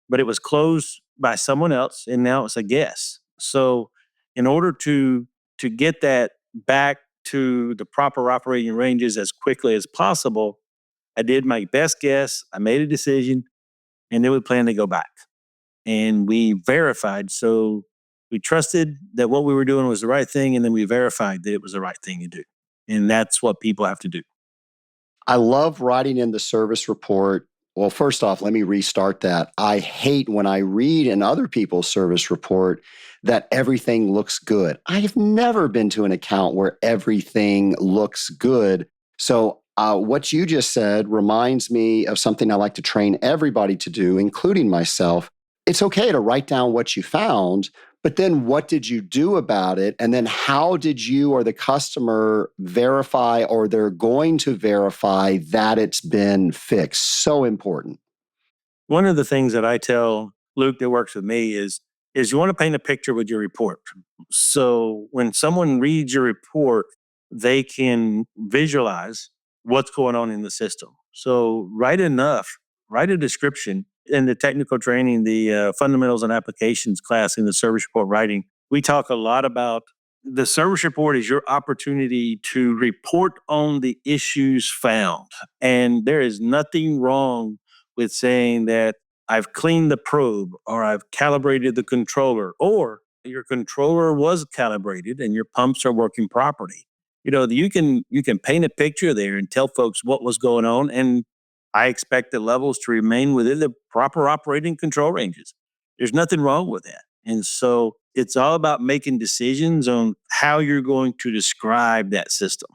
but it was closed by someone else, and now it's a guess. So in order to get that back to the proper operating ranges as quickly as possible, I did my best guess. I made a decision, and then we plan to go back. And we verified. So we trusted that what we were doing was the right thing, and then we verified that it was the right thing to do. And that's what people have to do. I love writing in the service report. Well, first off, let me restart that. I hate when I read in other people's service report that everything looks good. I have never been to an account where everything looks good. So what you just said reminds me of something I like to train everybody to do, including myself. It's okay to write down what you found, but then what did you do about it? And then how did you or the customer verify, or they're going to verify that it's been fixed? So important. One of the things that I tell Luke that works with me is you want to paint a picture with your report. So when someone reads your report, they can visualize what's going on in the system. So write a description. In the technical training, the fundamentals and applications class in the service report writing, we talk a lot about the service report is your opportunity to report on the issues found. And there is nothing wrong with saying that I've cleaned the probe, or I've calibrated the controller, or your controller was calibrated and your pumps are working properly. You can paint a picture there and tell folks what was going on, and I expect the levels to remain within the proper operating control ranges. There's nothing wrong with that. And so it's all about making decisions on how you're going to describe that system.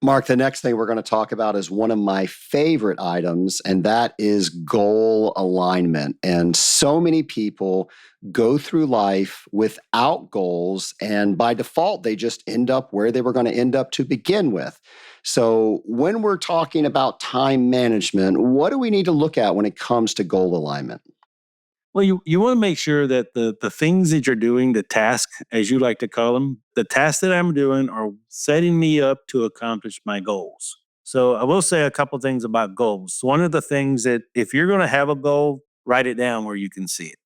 Mark, the next thing we're going to talk about is one of my favorite items, and that is goal alignment. And so many people go through life without goals, and by default, they just end up where they were going to end up to begin with. So when we're talking about time management, what do we need to look at when it comes to goal alignment? Well, you want to make sure that the things that you're doing, the task, as you like to call them, the tasks that I'm doing are setting me up to accomplish my goals. So I will say a couple things about goals. One of the things that if you're going to have a goal, write it down where you can see it.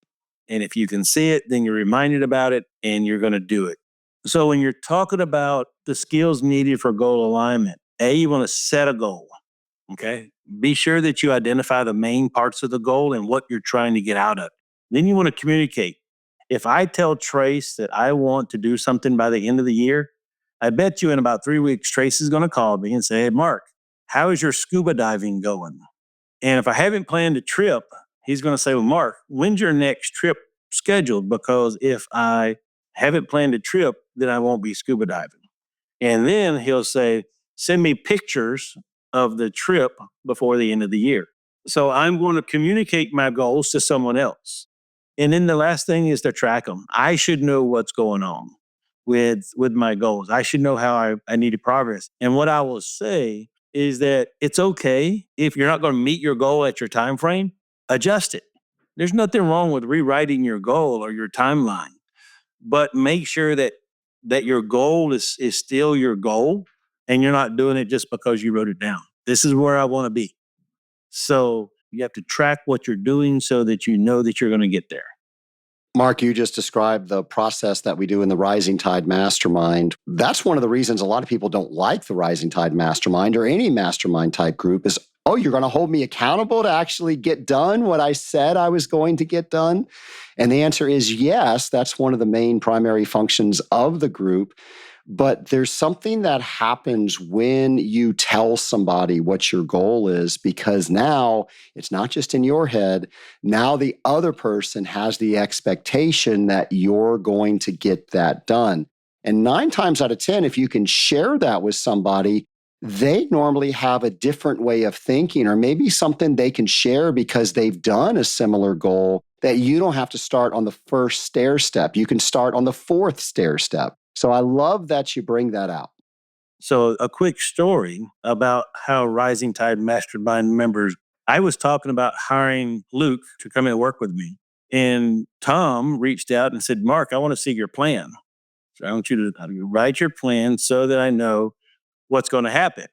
And if you can see it, then you're reminded about it and you're going to do it. So when you're talking about the skills needed for goal alignment, you want to set a goal. Okay. Be sure that you identify the main parts of the goal and what you're trying to get out of it. Then you want to communicate. If I tell Trace that I want to do something by the end of the year, I bet you in about 3 weeks, Trace is going to call me and say, hey, Mark, how is your scuba diving going? And if I haven't planned a trip, he's going to say, well, Mark, when's your next trip scheduled? Because if I haven't planned a trip, then I won't be scuba diving. And then he'll say, send me pictures of the trip before the end of the year. So I'm going to communicate my goals to someone else. And then the last thing is to track them. I should know what's going on with my goals. I should know how I need to progress. And what I will say is that it's okay if you're not going to meet your goal at your time frame, adjust it. There's nothing wrong with rewriting your goal or your timeline, but make sure that your goal is still your goal and you're not doing it just because you wrote it down. This is where I want to be. So you have to track what you're doing so that you know that you're going to get there. Mark, you just described the process that we do in the Rising Tide Mastermind. That's one of the reasons a lot of people don't like the Rising Tide Mastermind or any mastermind type group is, oh, you're going to hold me accountable to actually get done what I said I was going to get done? And the answer is yes. That's one of the main primary functions of the group. But there's something that happens when you tell somebody what your goal is, because now it's not just in your head. Now the other person has the expectation that you're going to get that done. And 9 times out of 10, if you can share that with somebody, they normally have a different way of thinking, or maybe something they can share because they've done a similar goal, that you don't have to start on the first stair step. You can start on the fourth stair step. So I love that you bring that out. So, a quick story about how Rising Tide Mastermind members, I was talking about hiring Luke to come and work with me. And Tom reached out and said, Mark, I want to see your plan. So, I want you to write your plan so that I know what's going to happen.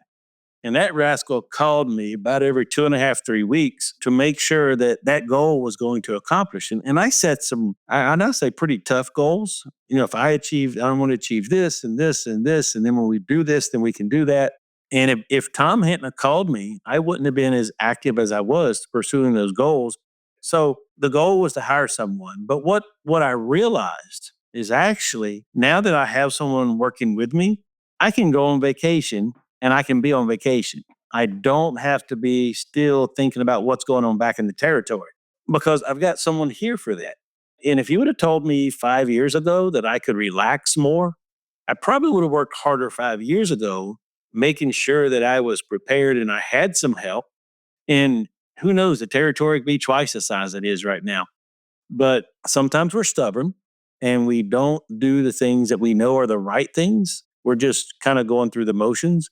And that rascal called me about every 2.5, 3 weeks to make sure that that goal was going to accomplish. And I set some, I now say pretty tough goals. If I want to achieve this and this and this. And then when we do this, then we can do that. And if Tom hadn't have called me, I wouldn't have been as active as I was pursuing those goals. So the goal was to hire someone. But what I realized is actually now that I have someone working with me, I can go on vacation and I can be on vacation. I don't have to be still thinking about what's going on back in the territory because I've got someone here for that. And if you would have told me 5 years ago that I could relax more, I probably would have worked harder 5 years ago, making sure that I was prepared and I had some help. And who knows, the territory could be twice the size it is right now. But sometimes we're stubborn and we don't do the things that we know are the right things. We're just kind of going through the motions.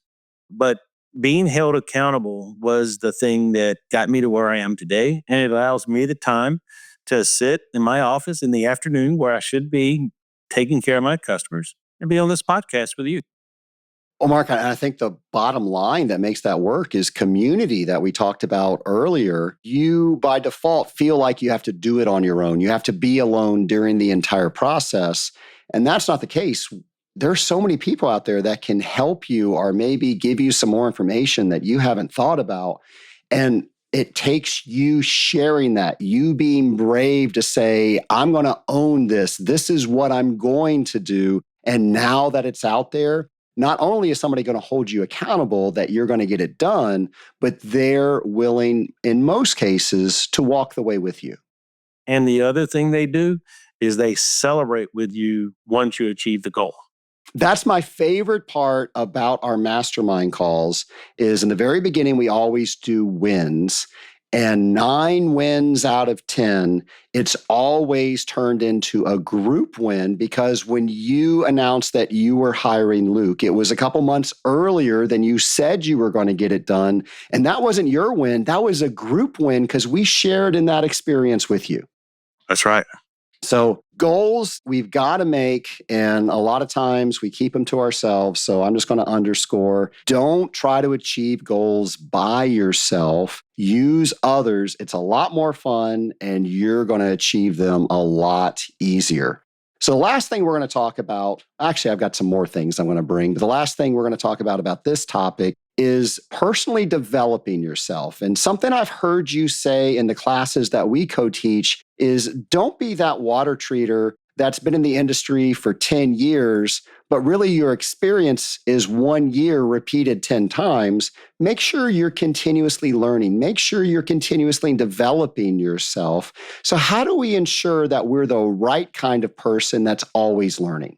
But being held accountable was the thing that got me to where I am today. And it allows me the time to sit in my office in the afternoon where I should be taking care of my customers and be on this podcast with you. Well, Mark, I think the bottom line that makes that work is community that we talked about earlier. You, by default, feel like you have to do it on your own. You have to be alone during the entire process. And that's not the case. There's so many people out there that can help you or maybe give you some more information that you haven't thought about. And it takes you sharing that, you being brave to say, I'm going to own this. This is what I'm going to do. And now that it's out there, not only is somebody going to hold you accountable that you're going to get it done, but they're willing, in most cases, to walk the way with you. And the other thing they do is they celebrate with you once you achieve the goal. That's my favorite part about our mastermind calls is in the very beginning, we always do wins. And 9 wins out of 10, it's always turned into a group win because when you announced that you were hiring Luke, it was a couple months earlier than you said you were going to get it done. And that wasn't your win. That was a group win because we shared in that experience with you. That's right. So goals we've got to make, and a lot of times we keep them to ourselves. So I'm just going to underscore, don't try to achieve goals by yourself. Use others. It's a lot more fun and you're going to achieve them a lot easier. So the last thing we're going to talk about, actually, I've got some more things I'm going to bring, but the last thing we're going to talk about this topic is personally developing yourself. And something I've heard you say in the classes that we co-teach is don't be that water treater that's been in the industry for 10 years, but really your experience is 1 year repeated 10 times. Make sure you're continuously learning. Make sure you're continuously developing yourself. So how do we ensure that we're the right kind of person that's always learning?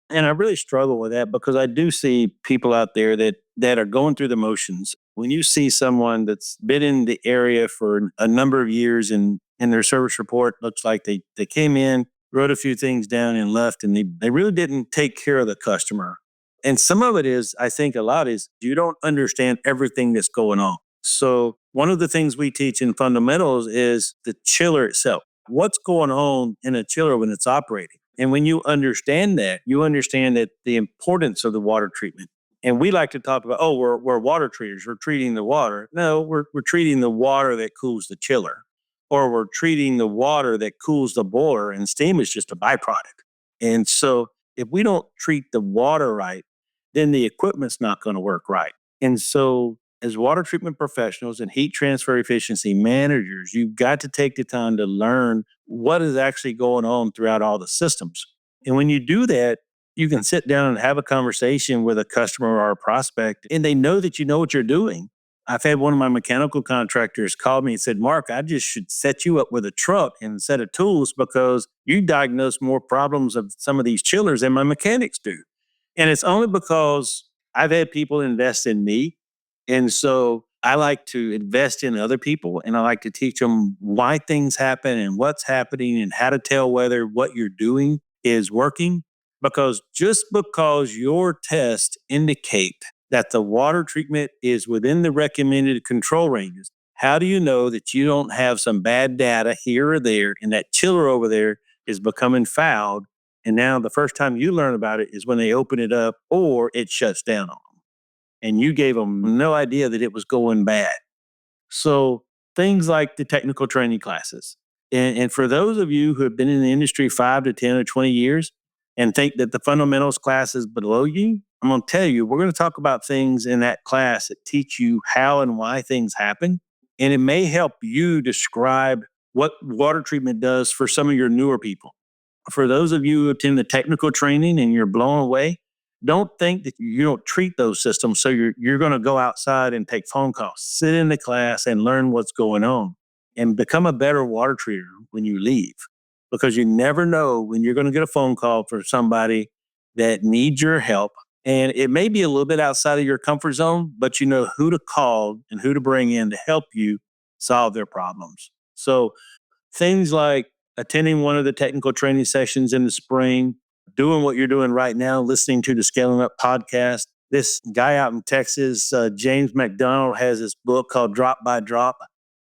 And I really struggle with that because I do see people out there that are going through the motions. When you see someone that's been in the area for a number of years and their service report looks like they came in, wrote a few things down and left, and they really didn't take care of the customer. And some of it is, I think a lot is you don't understand everything that's going on. So one of the things we teach in fundamentals is the chiller itself. What's going on in a chiller when it's operating? And when you understand that the importance of the water treatment. And we like to talk about, we're water treaters. We're treating the water. No, we're treating the water that cools the chiller, or we're treating the water that cools the boiler, and steam is just a byproduct. And so if we don't treat the water right, then the equipment's not going to work right. And so as water treatment professionals and heat transfer efficiency managers, you've got to take the time to learn what is actually going on throughout all the systems. And when you do that, you can sit down and have a conversation with a customer or a prospect, and they know that you know what you're doing. I've had one of my mechanical contractors call me and said, Mark, I just should set you up with a truck and a set of tools because you diagnose more problems of some of these chillers than my mechanics do. And it's only because I've had people invest in me. And so I like to invest in other people, and I like to teach them why things happen and what's happening and how to tell whether what you're doing is working. Because just because your tests indicate that the water treatment is within the recommended control ranges, how do you know that you don't have some bad data here or there and that chiller over there is becoming fouled? And now the first time you learn about it is when they open it up or it shuts down on them. And you gave them no idea that it was going bad. So things like the technical training classes. And for those of you who have been in the industry 5 to 10 or 20 years and think that the fundamentals class is below you, I'm going to tell you, we're going to talk about things in that class that teach you how and why things happen. And it may help you describe what water treatment does for some of your newer people. For those of you who attend the technical training and you're blown away, don't think that you don't treat those systems. So you're going to go outside and take phone calls. Sit in the class and learn what's going on and become a better water treater when you leave, because you never know when you're going to get a phone call for somebody that needs your help. And it may be a little bit outside of your comfort zone, but you know who to call and who to bring in to help you solve their problems. So things like attending one of the technical training sessions in the spring, doing what you're doing right now, listening to the Scaling Up podcast. This guy out in Texas, James McDonald, has this book called Drop by Drop.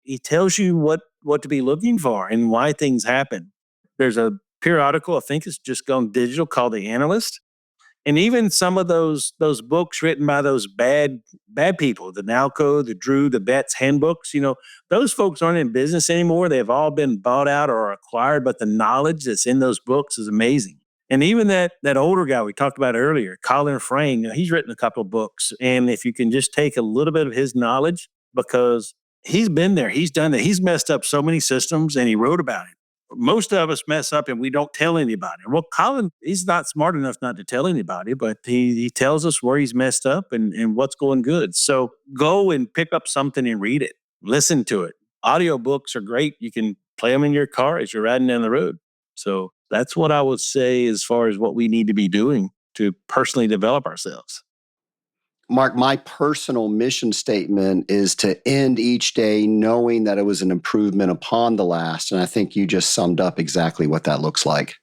He tells you what to be looking for and why things happen. There's a periodical, I think it's just gone digital, called The Analyst. And even some of those books written by those bad people, the Nalco, the Drew, the Betts handbooks, those folks aren't in business anymore. They've all been bought out or acquired, but the knowledge that's in those books is amazing. And even that older guy we talked about earlier, Colin Frayne, he's written a couple of books. And if you can just take a little bit of his knowledge, because he's been there, he's done it, he's messed up so many systems and he wrote about it. Most of us mess up and we don't tell anybody. Well, Colin, he's not smart enough not to tell anybody, but he tells us where he's messed up and what's going good. So go and pick up something and read it. Listen to it. Audiobooks are great. You can play them in your car as you're riding down the road. So that's what I would say as far as what we need to be doing to personally develop ourselves. Mark, my personal mission statement is to end each day knowing that it was an improvement upon the last. And I think you just summed up exactly what that looks like.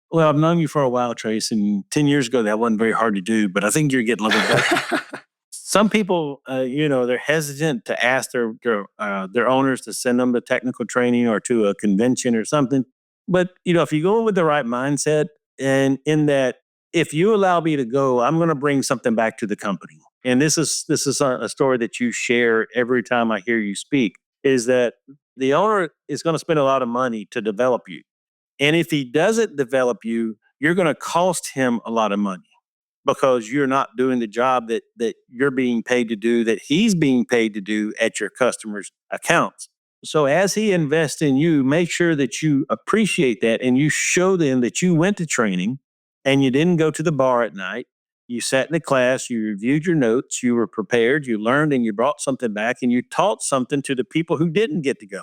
Well, I've known you for a while, Trace, and 10 years ago, that wasn't very hard to do, but I think you're getting a little bit better. Some people, they're hesitant to ask their owners to send them to technical training or to a convention or something. But, if you go with the right mindset, and in that, if you allow me to go, I'm going to bring something back to the company. And this is a story that you share every time I hear you speak, is that the owner is going to spend a lot of money to develop you. And if he doesn't develop you, you're going to cost him a lot of money because you're not doing the job that you're being paid to do, that he's being paid to do at your customers' accounts. So as he invests in you, make sure that you appreciate that and you show them that you went to training and you didn't go to the bar at night. You sat in the class, you reviewed your notes, you were prepared, you learned, and you brought something back, and you taught something to the people who didn't get to go.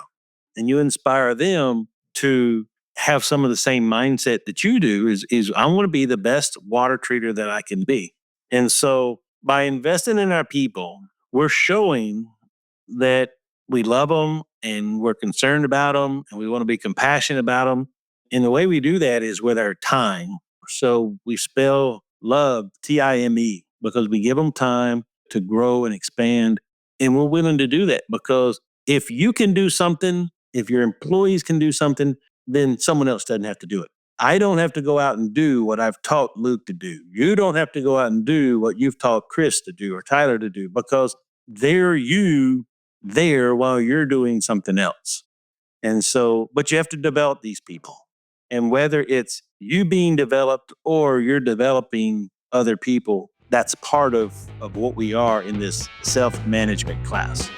And you inspire them to have some of the same mindset that you do, is I want to be the best water treater that I can be. And so by investing in our people, we're showing that we love them and we're concerned about them and we want to be compassionate about them. And the way we do that is with our time. So we spell love, TIME, because we give them time to grow and expand. And we're willing to do that because if you can do something, if your employees can do something, then someone else doesn't have to do it. I don't have to go out and do what I've taught Luke to do. You don't have to go out and do what you've taught Chris to do or Tyler to do, because they're you there while you're doing something else. And so, but you have to develop these people. And whether it's you being developed or you're developing other people, that's part of what we are in this self-management class.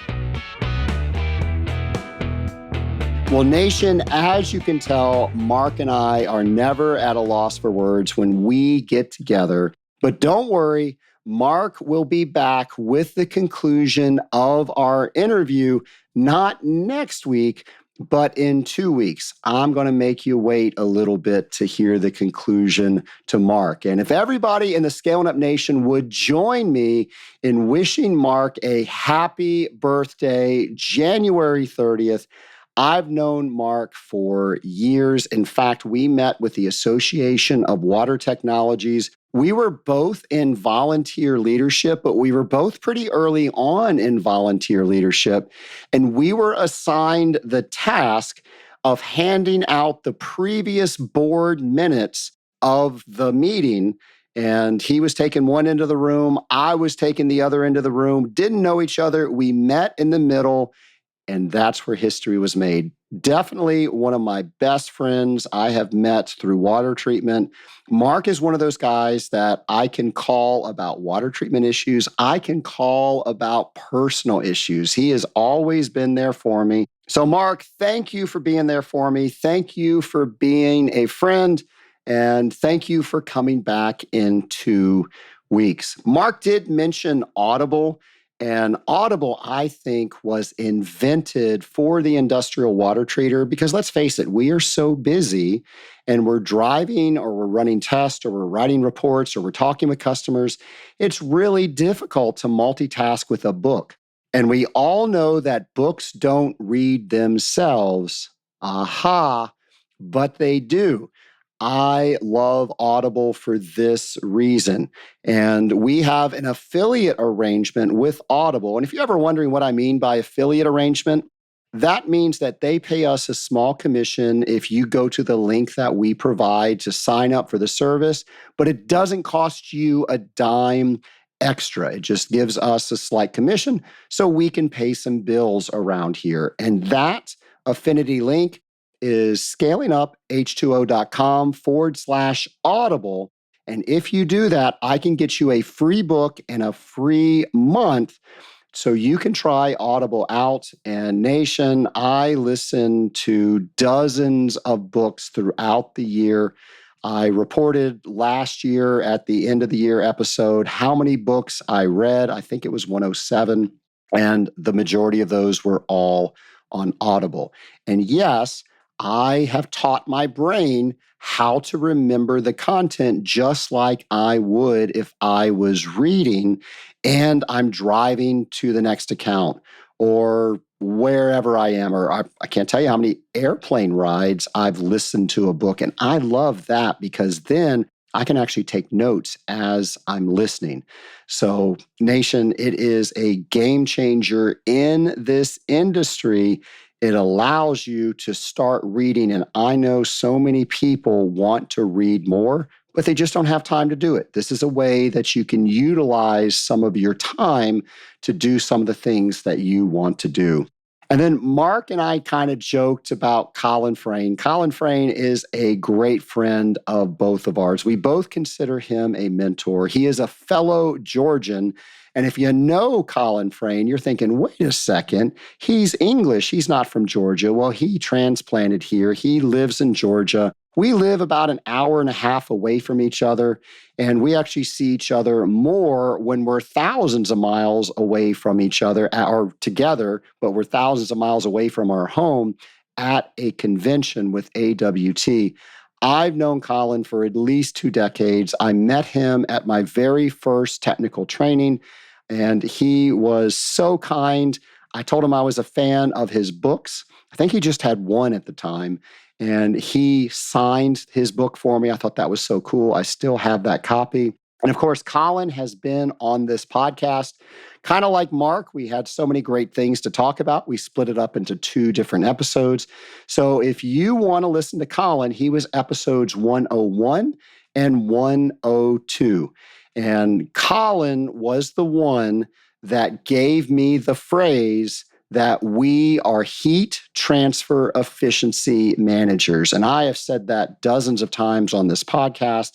Well, Nation, as you can tell, Mark and I are never at a loss for words when we get together. But don't worry, Mark will be back with the conclusion of our interview, not next week, But in 2 weeks, I'm going to make you wait a little bit to hear the conclusion to Mark. And if everybody in the Scaling Up Nation would join me in wishing Mark a happy birthday, January 30th. I've known Mark for years. In fact, we met with the Association of Water Technologies. We were both in volunteer leadership, but we were both pretty early on in volunteer leadership. And we were assigned the task of handing out the previous board minutes of the meeting. And he was taking one end of the room. I was taking the other end of the room. Didn't know each other. We met in the middle. And that's where history was made. Definitely one of my best friends I have met through water treatment. Mark is one of those guys that I can call about water treatment issues. I can call about personal issues. He has always been there for me. So, Mark, thank you for being there for me. Thank you for being a friend. And thank you for coming back in 2 weeks. Mark did mention Audible. And Audible, I think, was invented for the industrial water treater because let's face it, we are so busy and we're driving or we're running tests or we're writing reports or we're talking with customers. It's really difficult to multitask with a book. And we all know that books don't read themselves. Aha, but they do. I love Audible for this reason. And we have an affiliate arrangement with Audible. And if you're ever wondering what I mean by affiliate arrangement, that means that they pay us a small commission if you go to the link that we provide to sign up for the service, but it doesn't cost you a dime extra. It just gives us a slight commission so we can pay some bills around here. And that affinity link is scalinguph2o.com/audible. And if you do that, I can get you a free book and a free month so you can try Audible out. And Nation, I listen to dozens of books throughout the year. I reported last year at the end of the year episode how many books I read. I think it was 107. And the majority of those were all on Audible. And yes, I have taught my brain how to remember the content just like I would if I was reading and I'm driving to the next account or wherever I am, or I can't tell you how many airplane rides I've listened to a book. And I love that because then I can actually take notes as I'm listening. So, Nation, it is a game changer in this industry. It allows you to start reading. And I know so many people want to read more, but they just don't have time to do it. This is a way that you can utilize some of your time to do some of the things that you want to do. And then Mark and I kind of joked about Colin Frayne. Colin Frayne is a great friend of both of ours. We both consider him a mentor. He is a fellow Georgian. And if you know Colin Frayne, you're thinking, wait a second, he's English. He's not from Georgia. Well, he transplanted here. He lives in Georgia. We live about an hour and a half away from each other. And we actually see each other more when we're thousands of miles away from each other or together, but we're thousands of miles away from our home at a convention with AWT. I've known Colin for at least 2 decades. I met him at my very first technical training, and he was so kind. I told him I was a fan of his books. I think he just had one at the time, and he signed his book for me. I thought that was so cool. I still have that copy. And of course, Colin has been on this podcast. Kind of like Mark, we had so many great things to talk about. We split it up into 2 different episodes. So if you want to listen to Colin, he was episodes 101 and 102. And Colin was the one that gave me the phrase that we are heat transfer efficiency managers. And I have said that dozens of times on this podcast.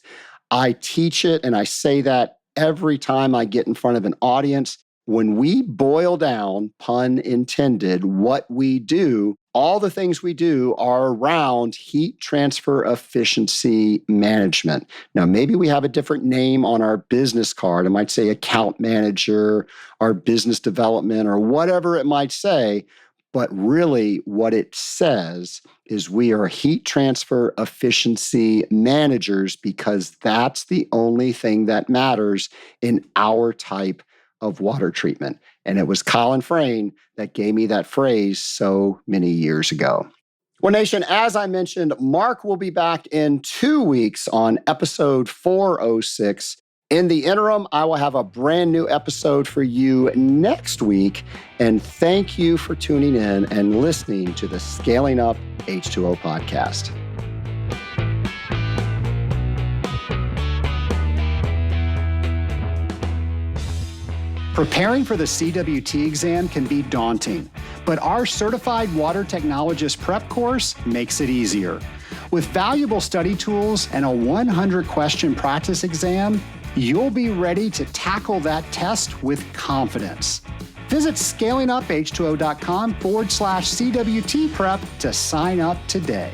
I teach it and I say that every time I get in front of an audience. When we boil down, pun intended, what we do, all the things we do are around heat transfer efficiency management. Now, maybe we have a different name on our business card. It might say account manager or business development or whatever it might say. But really, what it says is we are heat transfer efficiency managers because that's the only thing that matters in our type of water treatment. And it was Colin Frayne that gave me that phrase so many years ago. Well, Nation, as I mentioned, Mark will be back in 2 weeks on episode 406. In the interim, I will have a brand new episode for you next week. And thank you for tuning in and listening to the Scaling Up H2O podcast. Preparing for the CWT exam can be daunting, but our Certified Water Technologist Prep course makes it easier. With valuable study tools and a 100-question practice exam, you'll be ready to tackle that test with confidence. Visit scalinguph2o.com/CWT prep to sign up today.